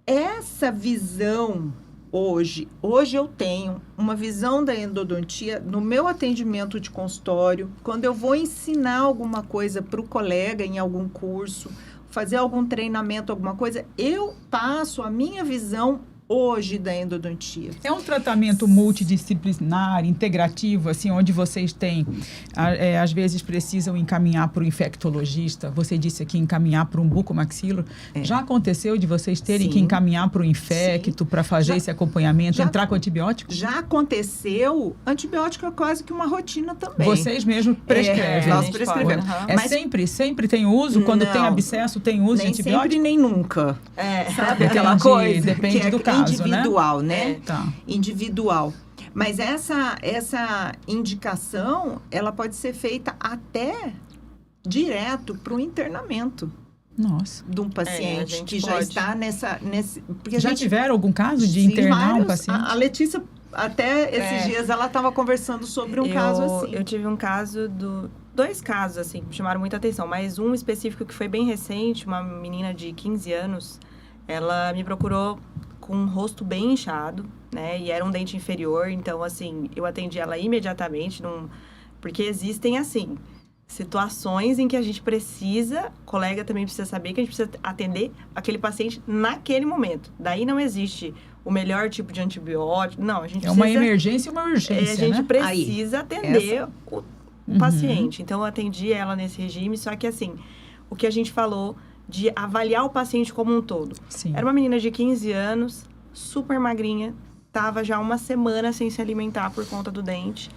essa visão... Hoje eu tenho uma visão da endodontia no meu atendimento de consultório, quando eu vou ensinar alguma coisa para o colega em algum curso, fazer algum treinamento, alguma coisa, eu passo a minha visão hoje da endodontia. É um tratamento multidisciplinar, integrativo, assim, onde vocês têm, às vezes precisam encaminhar para o infectologista, você disse aqui encaminhar para um bucomaxilo. Já aconteceu de vocês terem que encaminhar para o infecto para fazer esse acompanhamento, entrar com antibiótico? Já aconteceu, antibiótico é quase que uma rotina também. Vocês mesmos prescrevem. Nós prescrevemos. Mas sempre tem uso? Quando tem abscesso, tem uso de antibiótico? Nem sempre, nem nunca. Sabe aquela Entendi, coisa? depende do caso. Individual, né? Tá. Individual. Mas essa indicação, ela pode ser feita até direto para o internamento. Nossa. De um paciente que já está nesse... Porque já tiveram algum caso de internar um paciente? A Letícia, até esses dias, ela estava conversando sobre um caso assim. Eu tive um caso dois casos, assim, que me chamaram muita atenção. Mas um específico que foi bem recente, uma menina de 15 anos, ela me procurou com um rosto bem inchado, né? E era um dente inferior, então, assim, eu atendi ela imediatamente, porque existem, assim, situações em que a gente precisa, o colega também precisa saber que a gente precisa atender aquele paciente naquele momento. Daí não existe o melhor tipo de antibiótico, não, a gente precisa... uma emergência e uma urgência, a gente né? precisa atender o paciente. Então, eu atendi ela nesse regime, só que, assim, o que a gente falou de avaliar o paciente como um todo. Sim. Era uma menina de 15 anos, super magrinha, estava já uma semana sem se alimentar por conta do dente.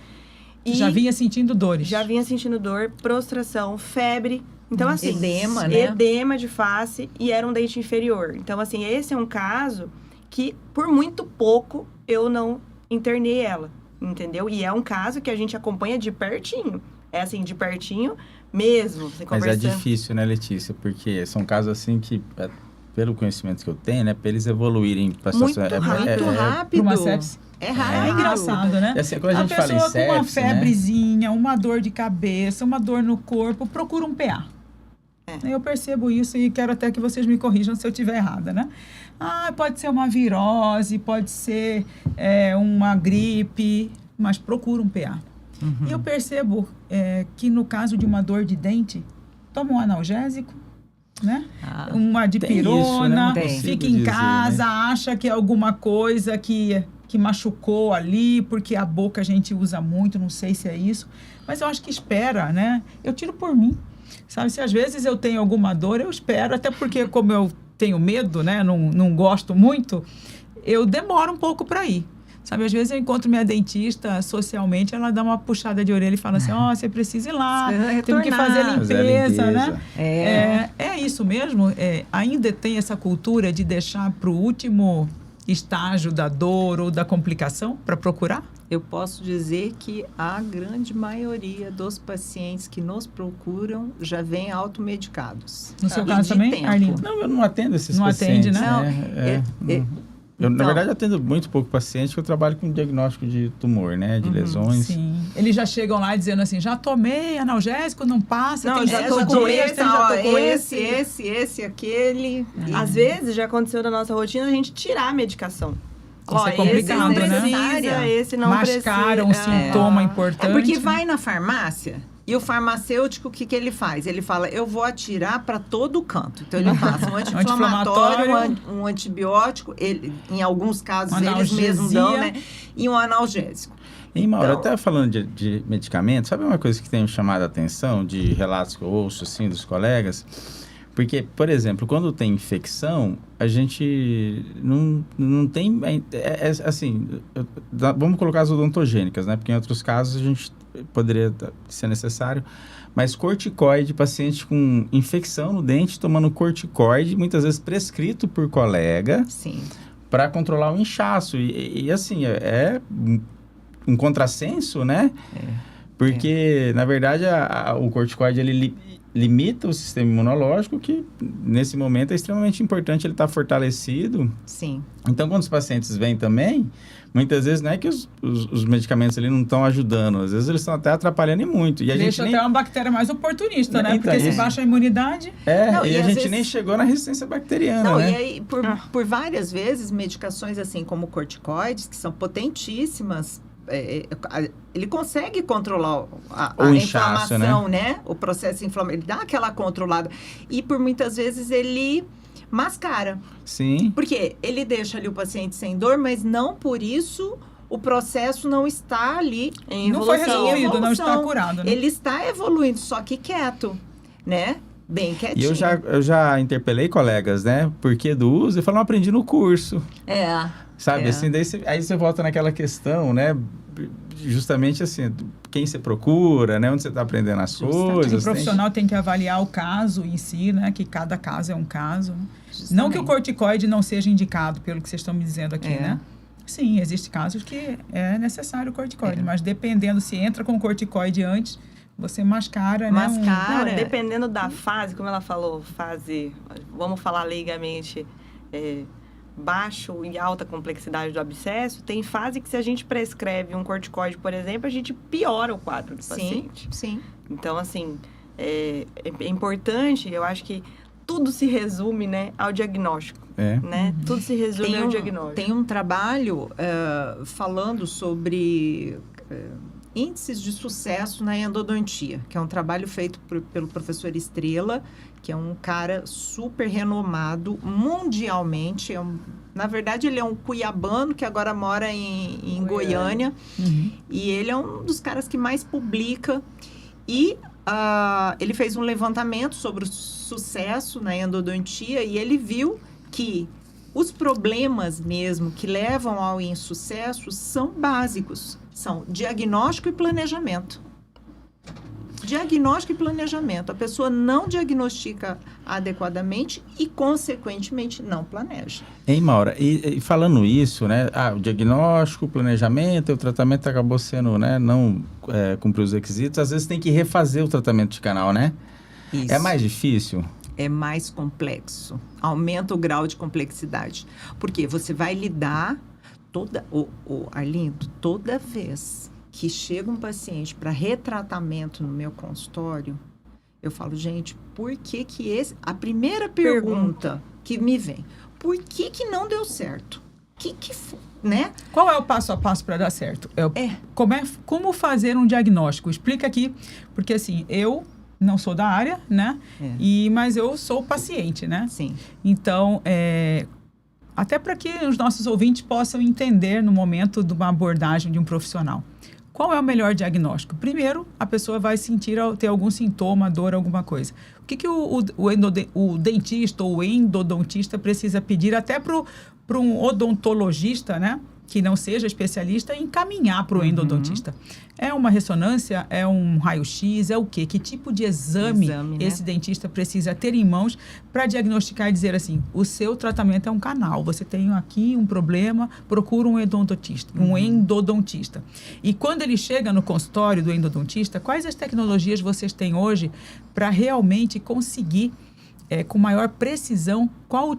E já vinha sentindo dores. Já vinha sentindo dor, prostração, febre. Então, assim... Edema, né? Edema de face e era um dente inferior. Então, assim, esse é um caso que, por muito pouco, eu não internei ela, entendeu? E é um caso que a gente acompanha de pertinho. É assim, de pertinho mesmo. Mas é difícil, né, Letícia? Porque são casos assim que, pelo conhecimento que eu tenho, né, para eles evoluírem para muito rápido. Uma sepse. É raro. É engraçado, né? É assim, quando a gente pessoa fala em sepse, com uma febrezinha, uma dor de cabeça, uma dor no corpo, procura um PA. Eu percebo isso e quero até que vocês me corrijam se eu estiver errada, né? Pode ser uma virose, pode ser uma gripe, mas procura um PA. E eu percebo que no caso de uma dor de dente, toma um analgésico, né? Uma dipirona, fica em casa, acha que é alguma coisa que machucou ali, porque a boca a gente usa muito, não sei se é isso, mas eu acho que espera, né? Eu tiro por mim, sabe? Se às vezes eu tenho alguma dor, eu espero, até porque como eu tenho medo, né? Não gosto muito, eu demoro um pouco para ir. Sabe, às vezes eu encontro minha dentista socialmente, ela dá uma puxada de orelha e fala assim, você precisa ir lá, temos que fazer a limpeza, né? É isso mesmo? Ainda tem essa cultura de deixar para o último estágio da dor ou da complicação para procurar? Eu posso dizer que a grande maioria dos pacientes que nos procuram já vêm automedicados. No seu E caso de também, tempo. Arlindo? Não, eu não atendo esses Não atende, pacientes. né? Eu, na Então- verdade, atendo muito pouco paciente, porque eu trabalho com diagnóstico de tumor, né? De lesões. Sim. Eles já chegam lá dizendo assim, já tomei analgésico, não passa, Não, tem já 5 tô com dias, esse, tem- já tô com esse, aquele. Às vezes já aconteceu na nossa rotina a gente tirar a medicação. Isso é complicado, esse não né? precisa, esse não mascaram um precisa. sintoma importante. É porque vai na farmácia e o farmacêutico, o que, que ele faz? Ele fala, eu vou atirar para todo canto. Então, ele passa um anti-inflamatório, um antibiótico, em alguns casos eles mesmos dão, né? E um analgésico. E, Mauro, Então- até falando de medicamentos, sabe uma coisa que tem me chamado a atenção de relatos que eu ouço, assim, dos colegas? Porque, por exemplo, quando tem infecção, a gente não tem... assim, vamos colocar as odontogênicas, né? Porque em outros casos a gente poderia ser necessário. Mas corticoide, paciente com infecção no dente, tomando corticoide, muitas vezes prescrito por colega, Sim. para controlar o inchaço. E assim, é um contrassenso, né? Porque, na verdade, o corticoide, ele limita o sistema imunológico, que nesse momento é extremamente importante ele estar fortalecido. Sim. Então, quando os pacientes vêm também, muitas vezes não é que os medicamentos ali não estão ajudando, às vezes eles estão até atrapalhando e muito. E a Deixa gente até uma bactéria mais oportunista, né? Então, Porque se isso. baixa a imunidade... Não, e e a às gente vezes- nem chegou na resistência bacteriana, Não, né? e aí, por várias vezes, medicações assim como corticoides, que são potentíssimas, ele consegue controlar a O inchaço, inflamação, né? O processo inflamatório, ele dá aquela controlada. E por muitas vezes ele mascara. Sim. Porque ele deixa ali o paciente sem dor, mas não por isso o processo não está ali Em Não foi evolução. resolvido, não está evolução. curado, né? Ele está evoluindo, só que quieto, né? Bem E quietinho. eu já interpelei colegas, né? Por que do uso? E falaram, aprendi no curso. Sabe, É. assim, aí você volta naquela questão, né? Justamente assim, quem você procura, né? Onde você está aprendendo as coisas. O profissional tem que avaliar o caso em si, né? Que cada caso é um caso. Né? Não que o corticoide não seja indicado, pelo que vocês estão me dizendo aqui, né? Sim, existem casos que é necessário o corticoide, mas dependendo se entra com o corticoide antes, você mascara, né? Não, dependendo da fase, como ela falou, vamos falar leigamente, baixo e alta complexidade do abscesso, tem fase que se a gente prescreve um corticoide, por exemplo, a gente piora o quadro do paciente. Sim. Então, assim, é importante, eu acho que tudo se resume, né, ao diagnóstico, né? Tudo se resume ao diagnóstico. Tem um trabalho falando sobre índices de sucesso na endodontia, que é um trabalho feito pelo professor Estrela, que é um cara super renomado mundialmente. Na verdade, ele é um cuiabano que agora mora em Goiânia. E ele é um dos caras que mais publica. E ele fez um levantamento sobre o sucesso na endodontia e ele viu que os problemas mesmo que levam ao insucesso são básicos. São diagnóstico e planejamento. Diagnóstico e planejamento. A pessoa não diagnostica adequadamente e, consequentemente, não planeja. Hein, Maura? E falando isso, né? O diagnóstico, o planejamento, o tratamento acabou sendo, né? Não cumpriu os requisitos. Às vezes tem que refazer o tratamento de canal, né? Isso. É mais difícil? É mais complexo. Aumenta o grau de complexidade. Porque você vai lidar Arlindo, toda vez que chega um paciente para retratamento no meu consultório, eu falo, gente, por que a primeira pergunta que me vem, por que não deu certo? Né? Qual é o passo a passo para dar certo? Como fazer um diagnóstico? Explica aqui, porque assim, eu não sou da área, né? Mas eu sou paciente, né? Sim. Então, até para que os nossos ouvintes possam entender no momento de uma abordagem de um profissional. Qual é o melhor diagnóstico? Primeiro, a pessoa vai ter algum sintoma, dor, alguma coisa. O que o dentista ou o endodontista precisa pedir até para um odontologista, né? que não seja especialista encaminhar para o endodontista. É uma ressonância? É um raio-x? É o quê? Que tipo de exame né? esse dentista precisa ter em mãos para diagnosticar e dizer assim, o seu tratamento é um canal, você tem aqui um problema, procura um endodontista. E quando ele chega no consultório do endodontista, quais as tecnologias vocês têm hoje para realmente conseguir, com maior precisão, qual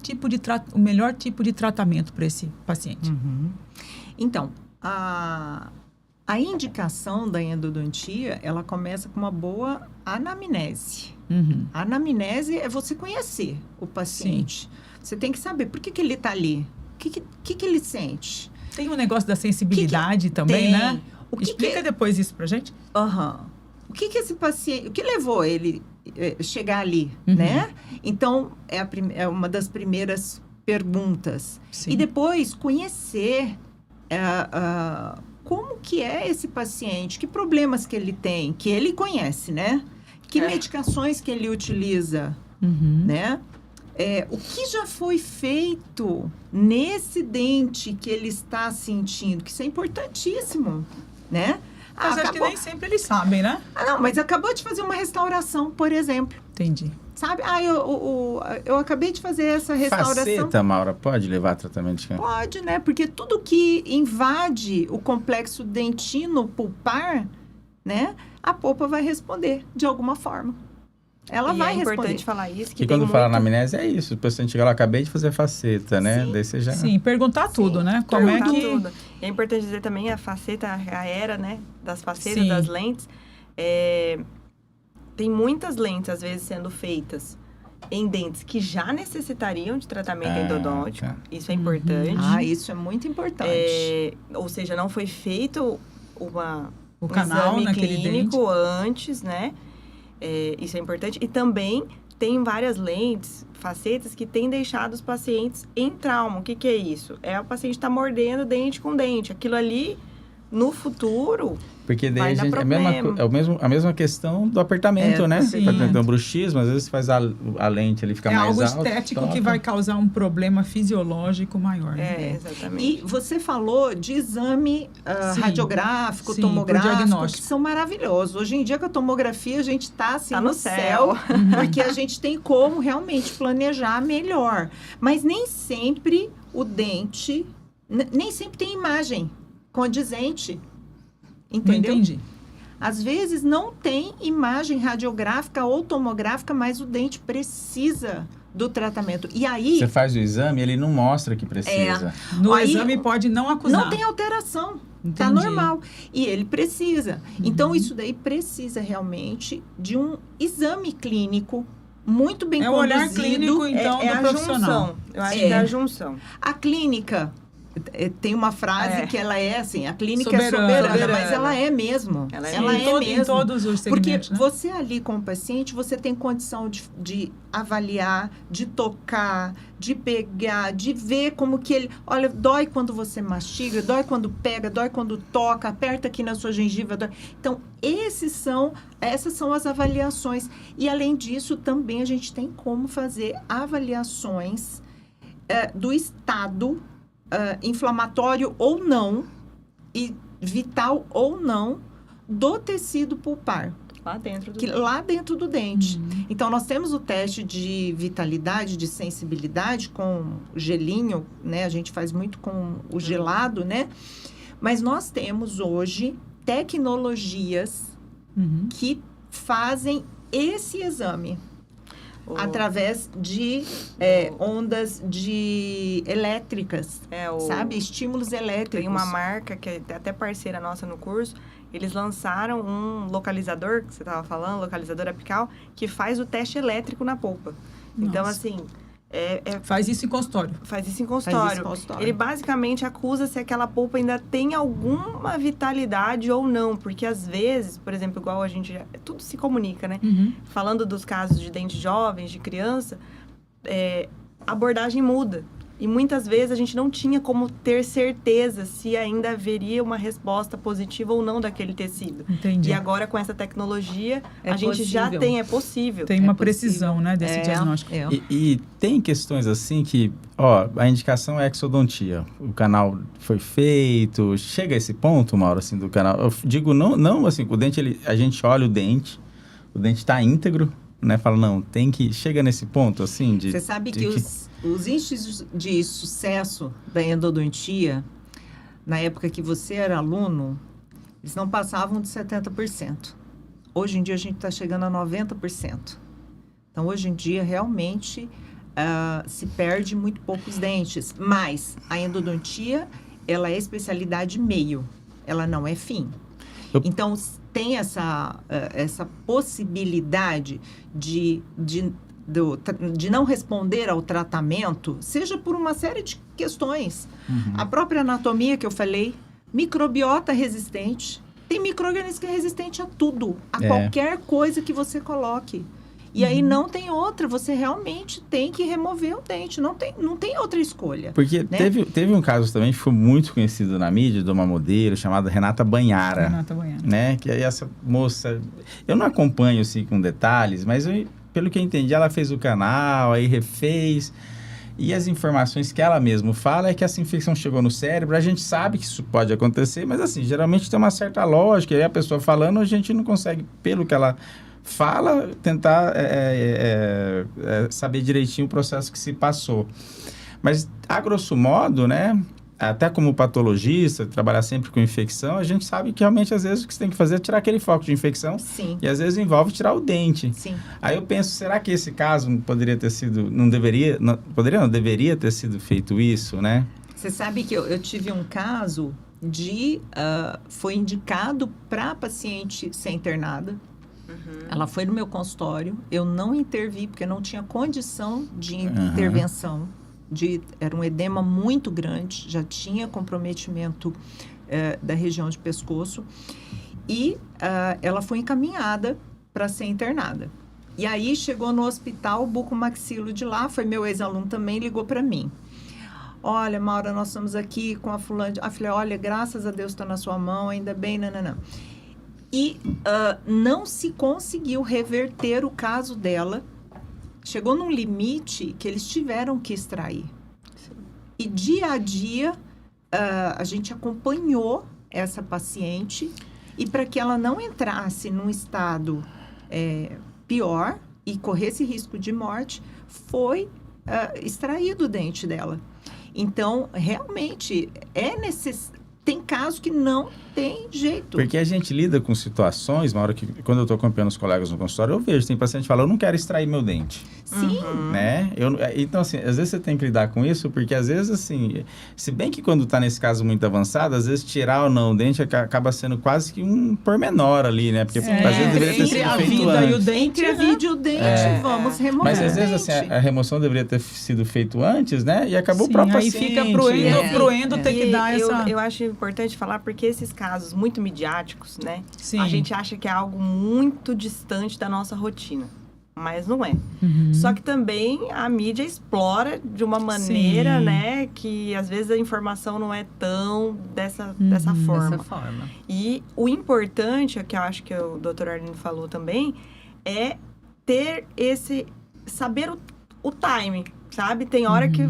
o melhor tipo de tratamento para esse paciente? Então, a indicação da endodontia, ela começa com uma boa anamnese. A anamnese é você conhecer o paciente. Sim. Você tem que saber por que ele está ali, o que ele sente. Tem um negócio da sensibilidade também, tem, né? Explica depois isso pra gente. O que esse paciente, o que levou ele chegar ali, né? Então, é uma das primeiras perguntas. Sim. E depois, conhecer como que é esse paciente, que problemas que ele tem, que ele conhece, né? Que medicações que ele utiliza, né? O que já foi feito nesse dente que ele está sentindo, que isso é importantíssimo, né? Mas acho que nem sempre eles sabem, né? Não, mas acabou de fazer uma restauração, por exemplo. Entendi. Sabe? Eu acabei de fazer essa restauração. Faceta, Maura, pode levar a tratamento de canal? Pode, né? Porque tudo que invade o complexo dentino pulpar, né? A polpa vai responder de alguma forma. Ela vai responder. É importante falar isso. E quando fala anamnese, é isso. O paciente chega lá, acabei de fazer faceta, né? Sim. Daí você já... Sim, perguntar tudo, né? Como é que... Tudo. É importante dizer também a faceta, a era, né? Das facetas, Sim. das lentes. Tem muitas lentes, às vezes, sendo feitas em dentes que já necessitariam de tratamento endodôntico. Tá. Isso é importante. Isso é muito importante. Ou seja, não foi feito O canal exame naquele clínico antes, né? Isso é importante. E também tem várias lentes, facetas, que têm deixado os pacientes em trauma. O que é isso? O paciente está mordendo dente com dente. Aquilo ali, no futuro... Porque daí a mesma questão do apertamento, né? Sim. Então, bruxismo, às vezes faz a lente ali ficar mais alta. É algo estético que vai causar um problema fisiológico maior, né? Exatamente. E você falou de exame radiográfico, Sim, tomográfico, que são maravilhosos. Hoje em dia, com a tomografia, a gente está assim, no céu. Porque a gente tem como realmente planejar melhor. Mas nem sempre o dente, nem sempre tem imagem condizente. Entendeu? Entendi. Às vezes não tem imagem radiográfica ou tomográfica, mas o dente precisa do tratamento. E aí... Você faz o exame, ele não mostra que precisa. No exame pode não acusar. Não tem alteração. Entendi. Tá normal. E ele precisa. Então, isso daí precisa realmente de um exame clínico muito bem conduzido. É o olhar clínico, então, do profissional. Junção. Eu acho que é a junção. A clínica... Tem uma frase que ela é assim, a clínica Soberana. é soberana, mas ela é mesmo. Ela é mesmo. Em todos os segmentos, porque você ali com o paciente, você tem condição de avaliar, de tocar, de pegar, de ver como que ele... Olha, dói quando você mastiga, dói quando pega, dói quando toca, aperta aqui na sua gengiva. Dói. Então, essas são as avaliações. E, além disso, também a gente tem como fazer avaliações do estado inflamatório ou não, e vital ou não, do tecido pulpar. Lá dentro do dente. Então, nós temos o teste de vitalidade, de sensibilidade com o gelinho, né? A gente faz muito com o gelado, né? Mas nós temos hoje tecnologias que fazem esse exame. Através de ondas elétricas, sabe? Estímulos elétricos. Tem uma marca que é até parceira nossa no curso, eles lançaram um localizador, que você estava falando, localizador apical, que faz o teste elétrico na polpa. Nossa. Então, assim... Faz isso em consultório. Faz isso em consultório. Ele basicamente acusa se aquela polpa ainda tem alguma vitalidade ou não. Porque às vezes, por exemplo, igual a gente... Tudo se comunica, né? Falando dos casos de dentes jovens, de criança, a abordagem muda. E muitas vezes a gente não tinha como ter certeza se ainda haveria uma resposta positiva ou não daquele tecido. Entendi. E agora, com essa tecnologia, É a gente já possível. tem, é possível. Tem uma possível. precisão, né, desse diagnóstico. E tem questões assim que, ó, a indicação é exodontia. O canal foi feito, chega a esse ponto, Mauro, assim, do canal. Eu digo, não assim, o dente, a gente olha o dente está íntegro, né? Fala, não, tem que... Chega nesse ponto, assim, de... Você sabe que os índices de sucesso da endodontia, na época que você era aluno, eles não passavam de 70%. Hoje em dia, a gente está chegando a 90%. Então, hoje em dia, realmente, se perde muito poucos dentes. Mas a endodontia, ela é especialidade meio. Ela não é fim. Então, tem essa possibilidade de não responder ao tratamento, seja por uma série de questões. A própria anatomia que eu falei, microbiota resistente. Tem micro-organismo que é resistente a tudo, a qualquer coisa que você coloque. E aí não tem outra, você realmente tem que remover o dente, não tem outra escolha. Porque né? teve um caso também que foi muito conhecido na mídia, de uma modelo chamada Renata Banhara. Né? Que aí essa moça, eu não acompanho assim com detalhes, mas pelo que eu entendi, ela fez o canal, aí refez. E as informações que ela mesma fala é que essa infecção chegou no cérebro, a gente sabe que isso pode acontecer, mas assim, geralmente tem uma certa lógica, e aí a pessoa falando, a gente não consegue, pelo que ela fala, tentar saber direitinho o processo que se passou. Mas, a grosso modo, né, até como patologista, trabalhar sempre com infecção, a gente sabe que realmente, às vezes, o que você tem que fazer é tirar aquele foco de infecção. Sim. E, às vezes, envolve tirar o dente. Sim. Aí eu penso, será que esse caso poderia ter sido... deveria ter sido feito isso, né? Você sabe que eu tive um caso foi indicado para a paciente ser internada. Ela foi no meu consultório, eu não intervi porque não tinha condição de intervenção. Era um edema muito grande, já tinha comprometimento da região de pescoço e ela foi encaminhada para ser internada. E aí chegou no hospital, bucomaxilo de lá, foi meu ex-aluno também, ligou para mim. Olha, Maura, nós estamos aqui com a fulana. Eu falei, olha, graças a Deus está na sua mão, ainda bem, não. E não se conseguiu reverter o caso dela. Chegou num limite que eles tiveram que extrair. Sim. E dia a dia, a gente acompanhou essa paciente e para que ela não entrasse num estado pior e corresse risco de morte, foi extraído o dente dela. Então, realmente, tem casos que não tem jeito. Porque a gente lida com situações, uma hora que, quando eu estou acompanhando os colegas no consultório, eu vejo, tem paciente que fala, eu não quero extrair meu dente. Sim. Né? Então, assim, às vezes você tem que lidar com isso, porque às vezes, assim, se bem que quando está nesse caso muito avançado, às vezes tirar ou não o dente acaba sendo quase que um pormenor ali, né? Porque às vezes deveria ter sido feito antes. E o dente, entre a vida e o dente, vamos remover. Mas às vezes, assim, a remoção deveria ter sido feito antes, né? E acabou para o paciente. Aí fica pro endo ter que dar essa... Eu acho importante falar, porque esses casos muito midiáticos, né? Sim. A gente acha que é algo muito distante da nossa rotina. Mas não é. Só que também a mídia explora de uma maneira, né? Que às vezes a informação não é tão dessa forma. E o importante, que eu acho que o Dr. Arlindo falou também, é ter saber o time, sabe? Tem hora que...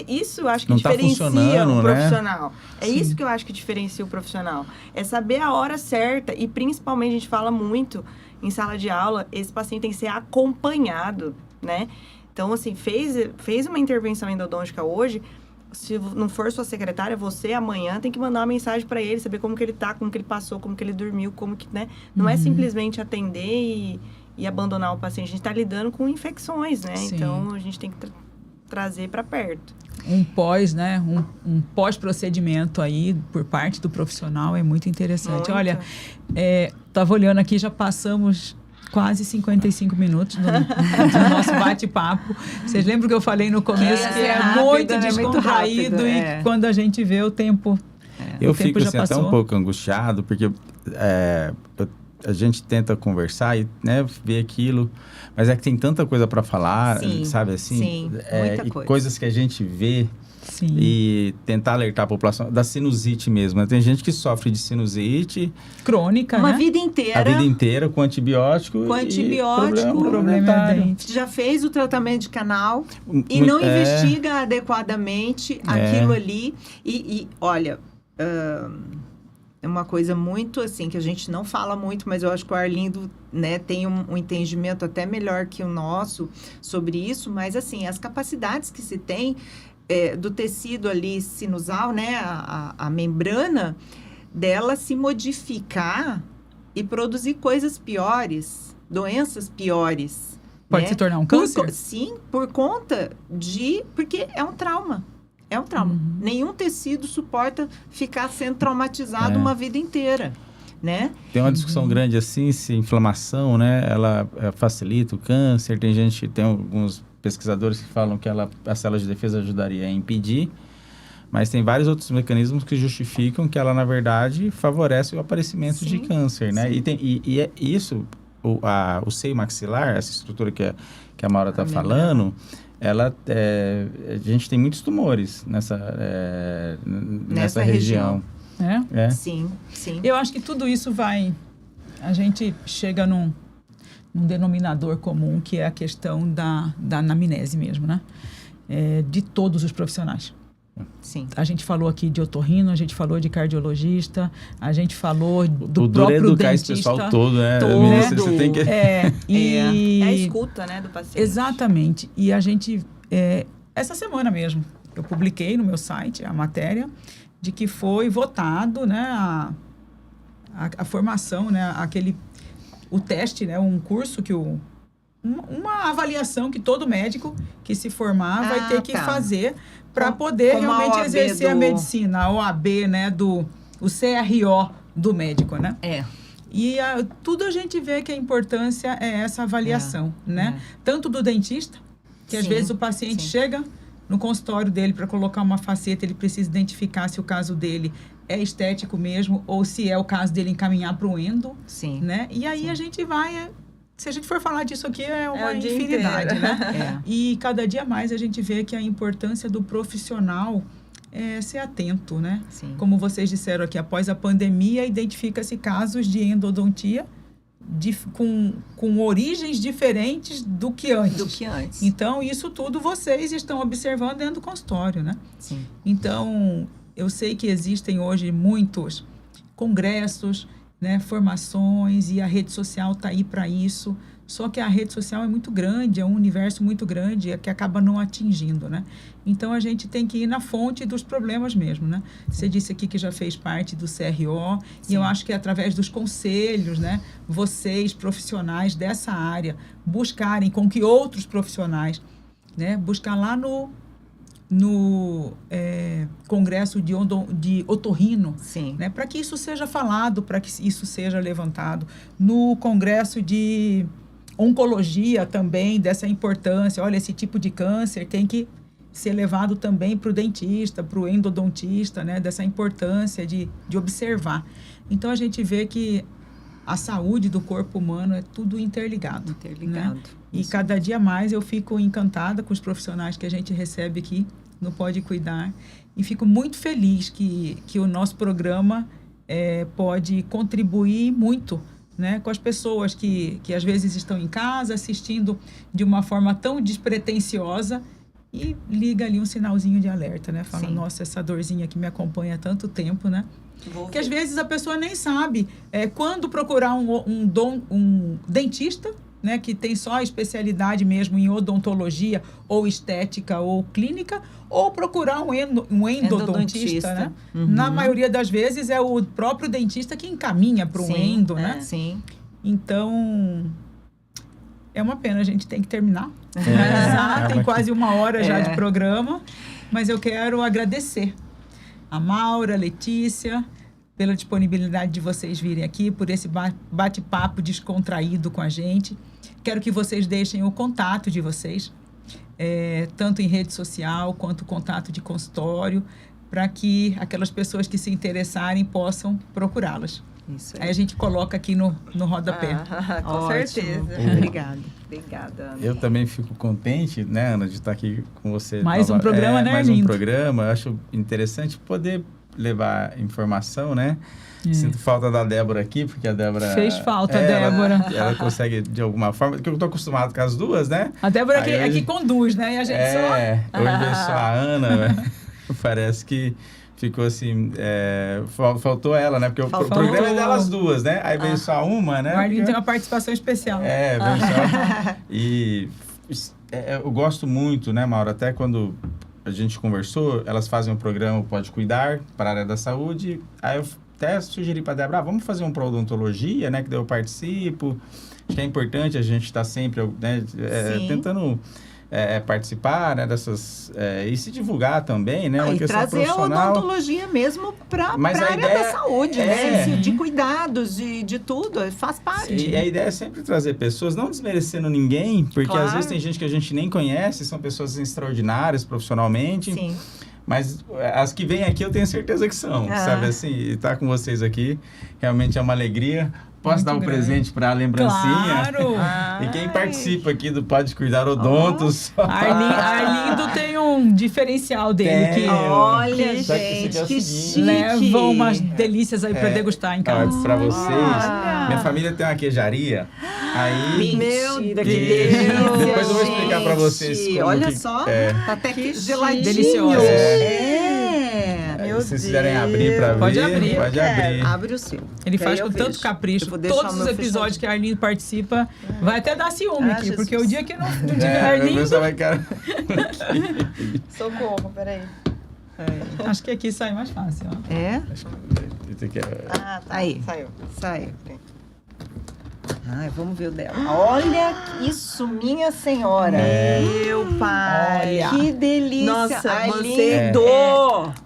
Isso eu acho que não diferencia o profissional. Né? É isso que eu acho que diferencia o profissional. É saber a hora certa. E principalmente, a gente fala muito em sala de aula, esse paciente tem que ser acompanhado, né? Então, assim, fez uma intervenção endodôntica hoje, se não for sua secretária, você amanhã tem que mandar uma mensagem para ele, saber como que ele tá, como que ele passou, como que ele dormiu, como que, né? Não é simplesmente atender e abandonar o paciente. A gente está lidando com infecções, né? Sim. Então, a gente tem que trazer para perto. Um né? Um pós-procedimento aí por parte do profissional é muito interessante. Muito. Olha, estava olhando aqui, já passamos quase 55 minutos do nosso bate-papo. Vocês lembram que eu falei no começo que é rápido, muito descontraído rápido, e quando a gente vê o tempo... Eu fico assim, até um pouco angustiado, porque eu a gente tenta conversar e, né, ver aquilo, mas é que tem tanta coisa para falar, Sim, sabe assim? sim, muita e coisa. coisas que a gente vê Sim. e tentar alertar a população da sinusite mesmo. Né? Tem gente que sofre de sinusite Crônica, Uma né? vida inteira. a vida inteira com antibiótico. Com antibiótico, O problema é dente. Já fez o tratamento de canal e não investiga adequadamente aquilo ali. E olha, é uma coisa muito assim, que a gente não fala muito, mas eu acho que o Arlindo, né, tem um entendimento até melhor que o nosso sobre isso, mas assim, as capacidades que se tem do tecido ali sinusal, né, a membrana dela se modificar e produzir coisas piores, doenças piores. Pode né? se tornar um câncer? Sim, por conta porque é um trauma. É um trauma. Uhum. Nenhum tecido suporta ficar sendo traumatizado uma vida inteira, né? Tem uma discussão grande assim, se inflamação, né, ela facilita o câncer. Tem alguns pesquisadores que falam que as células de defesa ajudaria a impedir, mas tem vários outros mecanismos que justificam que ela, na verdade, favorece o aparecimento de câncer, né? E é isso, o seio maxilar, essa estrutura que a Maura está falando, a gente tem muitos tumores nessa região. É? Sim. Eu acho que tudo isso a gente chega num denominador comum, que é a questão da anamnese mesmo, né? De todos os profissionais. Sim. A gente falou aqui de otorrino, a gente falou de cardiologista, a gente falou do o duro é próprio educar dentista. esse pessoal todo, né? Você tem que... É a escuta, né, do paciente. Exatamente. E a gente, essa semana mesmo, eu publiquei no meu site a matéria de que foi votado, né, a formação, né, o teste, né, um curso que uma avaliação que todo médico que se formar vai ter que fazer para poder realmente exercer a medicina, a OAB, né, o CRO do médico, né? E tudo a gente vê que a importância é essa avaliação, né? Tanto do dentista, que às vezes o paciente chega no consultório dele para colocar uma faceta, ele precisa identificar se o caso dele é estético mesmo ou se é o caso dele encaminhar para o endo, né? E aí a gente vai... Se a gente for falar disso aqui, é uma infinidade, né? E cada dia mais a gente vê que a importância do profissional é ser atento, né? Sim. Como vocês disseram aqui, após a pandemia, identifica-se casos de endodontia com origens diferentes do que antes. Então, isso tudo vocês estão observando dentro do consultório, né? Sim. Então, eu sei que existem hoje muitos congressos, né, formações, e a rede social está aí para isso. Só que a rede social é muito grande, é um universo muito grande, que acaba não atingindo, né? Então, a gente tem que ir na fonte dos problemas mesmo, né? Você disse aqui que já fez parte do CRO, e eu acho que é através dos conselhos, né? Vocês, profissionais dessa área, buscarem com que outros profissionais, né? Buscar lá no congresso de otorrino, né? Para que isso seja falado, para que isso seja levantado. No congresso de oncologia também, dessa importância. Olha, esse tipo de câncer tem que ser levado também para o dentista, para o endodontista, né? Dessa importância de observar. Então, a gente vê que a saúde do corpo humano é tudo interligado. Né? E cada dia mais eu fico encantada com os profissionais que a gente recebe aqui no Pode Cuidar. E fico muito feliz que o nosso programa pode contribuir muito, né, com as pessoas que às vezes estão em casa assistindo de uma forma tão despretensiosa e liga ali um sinalzinho de alerta, né? Fala, nossa, essa dorzinha que me acompanha há tanto tempo, né? Que às vezes a pessoa nem sabe quando procurar um dentista, né, que tem só a especialidade mesmo em odontologia ou estética ou clínica, ou procurar um endodontista, né? Uhum. Na maioria das vezes é o próprio dentista que encaminha para o endo, né? Sim. Então, é uma pena, a gente tem que terminar. Tem quase 1 hora já de programa, mas eu quero agradecer a Maura, a Letícia, pela disponibilidade de vocês virem aqui, por esse bate-papo descontraído com a gente. Quero que vocês deixem o contato de vocês, tanto em rede social quanto contato de consultório, para que aquelas pessoas que se interessarem possam procurá-las. Isso Aí a gente coloca aqui no rodapé. Com Ótimo. certeza. Obrigada. Obrigada, Ana. Eu também fico contente, né, Ana, de estar aqui com você. Mais um programa, né, Mais um Arlindo? programa. Eu acho interessante poder levar informação, né? É. Sinto falta da Débora aqui, porque a Débora... Fez falta, Débora. Ela consegue, de alguma forma... Porque eu estou acostumado com as duas, né? A Débora Aí é hoje- que conduz, né? E a gente hoje veio só a Ana, né? Parece que ficou assim... faltou ela, né? Porque o Faltou. programa é delas duas, né? Aí veio só uma, né? O Arlindo Porque- tem uma participação especial. veio só... E eu gosto muito, né, Mauro? Até quando a gente conversou, elas fazem um programa Pode Cuidar para a área da saúde. Aí eu até sugeri para a Débora, vamos fazer um para odontologia, né? Que daí eu participo. Acho que é importante a gente estar sempre, né, Sim. tentando participar, né, dessas... e se divulgar também, né? Uma E questão trazer a profissional. odontologia mesmo para a Mas a área ideia da saúde, é- né? Assim, de cuidados, de tudo, faz parte. E a ideia é sempre trazer pessoas, não desmerecendo ninguém, porque Claro. às vezes tem gente que a gente nem conhece, são pessoas extraordinárias profissionalmente, Sim. mas as que vêm aqui eu tenho certeza que são, Ah. sabe assim? E estar com vocês aqui realmente é uma alegria. Posso Muito dar um grande. presente para a lembrancinha? Claro! E quem participa aqui do Pode Cuidar Odontos... Arlindo tem um diferencial dele, Tem. que Olha, Só que esse gente, aqui é o que seguinte. chique. leva umas delícias aí para É. degustar em casa. Para vocês. Olha. Minha família tem uma queijaria. Aí... Mentira, que Isso. delícia, Depois eu vou explicar pra vocês gente. como Olha que- só, é. tá até que Que geladinho. deliciosa. Aí, Meu se vocês quiserem Deus. abrir para ver, Pode abrir. pode abrir. Abre o seu. Ele Que faz aí com eu tanto vejo. capricho. Eu vou deixar Todos o os meu episódios fechadinho. que a Arlindo participa, vai até dar ciúme Ah, aqui. Jesus. Porque o dia que não diga É, Arlindo, você vai querer... Socorro, peraí. acho que aqui sai mais fácil. Ó. É? Esse aqui é- Ah, tá. Aí. Saiu. Sai. Ai, vamos ver o dela. Olha isso, minha senhora. Meu pai. Olha. Que delícia. Nossa, Arlindo.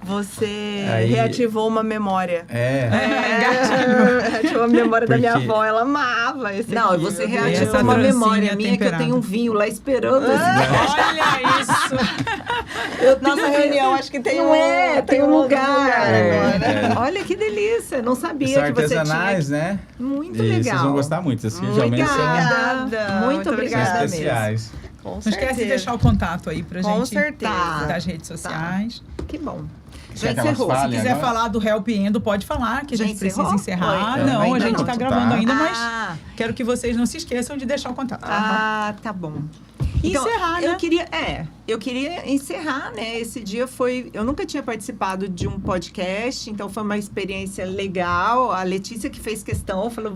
Você Aí- reativou uma memória. gatinho. Reativou a memória da minha Porque- avó. Ela amava esse Não, aqui, você meu Deus. reativou Essa uma trancinha memória minha que eu temperada. tenho um vinho lá esperando. Olha isso! Nossa reunião, acho que tem Não é, tem um lugar. agora. É. Olha que delícia. Eu não sabia São que você artesanais, tinha. né? Muito E legal. vocês vão gostar muito. Esses Muito realmente são Obrigada. Muito obrigada mesmo. especiais. Com Não esquece de certeza. deixar o contato aí pra Com gente. certeza. Tá. Das redes sociais. Que bom. Quer Já que elas encerrou. falem? Se quiser agora? falar do Help Endo, pode falar, que a Já gente precisa encerrou? encerrar. Oi. Não, a Ainda gente não, tá tá. gravando ainda, mas Ah, quero que vocês não se esqueçam de deixar o contato. ah, tá bom. Encerrar, né? Eu queria encerrar, né? Esse dia eu nunca tinha participado de um podcast, então foi uma experiência legal. A Letícia que fez questão, falou,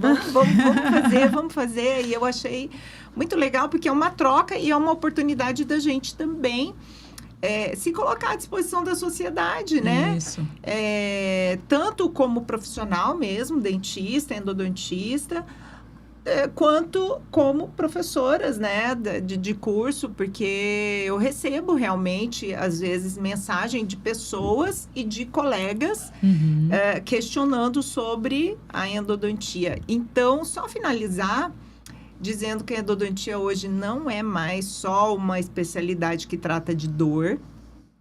vamos fazer. E eu achei muito legal, porque é uma troca e é uma oportunidade da gente também se colocar à disposição da sociedade, né? Isso. Tanto como profissional mesmo, dentista, endodontista, quanto como professoras, né, de curso, porque eu recebo realmente, às vezes, mensagem de pessoas e de colegas Uhum. questionando sobre a endodontia. Então, só finalizar dizendo que a endodontia hoje não é mais só uma especialidade que trata de dor.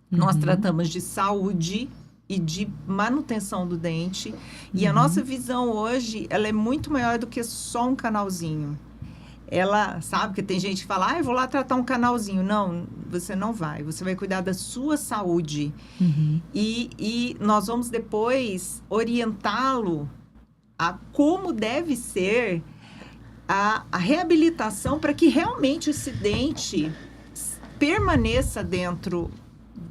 Nós Uhum. tratamos de saúde e de manutenção do dente. E a Uhum. nossa visão hoje, ela é muito maior do que só um canalzinho. Ela, sabe, que tem gente que fala, eu vou lá tratar um canalzinho. Não, você não vai. Você vai cuidar da sua saúde. Uhum. E nós vamos depois orientá-lo a como deve ser a reabilitação para que realmente esse dente permaneça dentro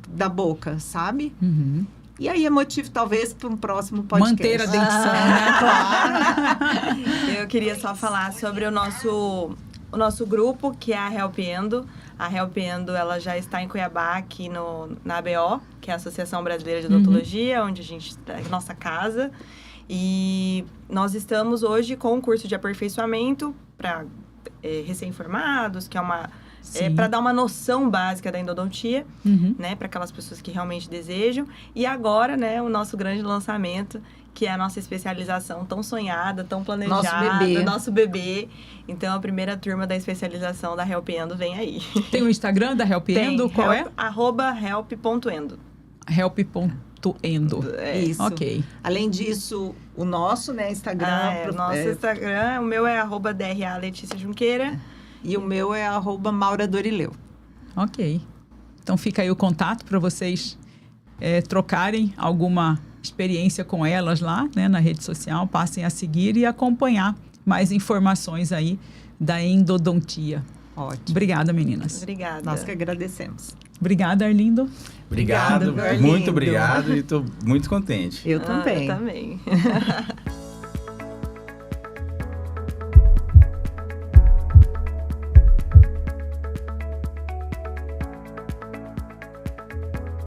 da boca, sabe? Uhum. E aí é motivo, talvez, para um próximo podcast. Manter a dentição, né? Claro. Eu queria só falar sobre o nosso grupo, que é a Help Endo. A Help Endo, ela já está em Cuiabá, aqui na ABO, que é a Associação Brasileira de Odontologia, onde a gente é nossa casa. E nós estamos hoje com um curso de aperfeiçoamento para recém-formados, que é uma Sim. para dar uma noção básica da endodontia, Uhum. né, para aquelas pessoas que realmente desejam. E agora, né, o nosso grande lançamento, que é a nossa especialização tão sonhada, tão planejada, nosso bebê. Então, a primeira turma da especialização da Help Endo vem aí. Tem o Instagram da Help Endo, qual é? @help.endo. Help. .endo. Isso. Ok. Além disso, o nosso, né, Instagram. Nosso Instagram, o meu é @DRA Letícia Junqueira. E o meu é @Maura Dorileu. Ok. Então fica aí o contato para vocês trocarem alguma experiência com elas lá, né, na rede social. Passem a seguir e acompanhar mais informações aí da endodontia. Ótimo. Obrigada, meninas. Obrigada. Nós que agradecemos. Obrigada, Arlindo. Obrigado, Obrigada, muito Arlindo. obrigado e estou muito contente. Eu também. Eu também.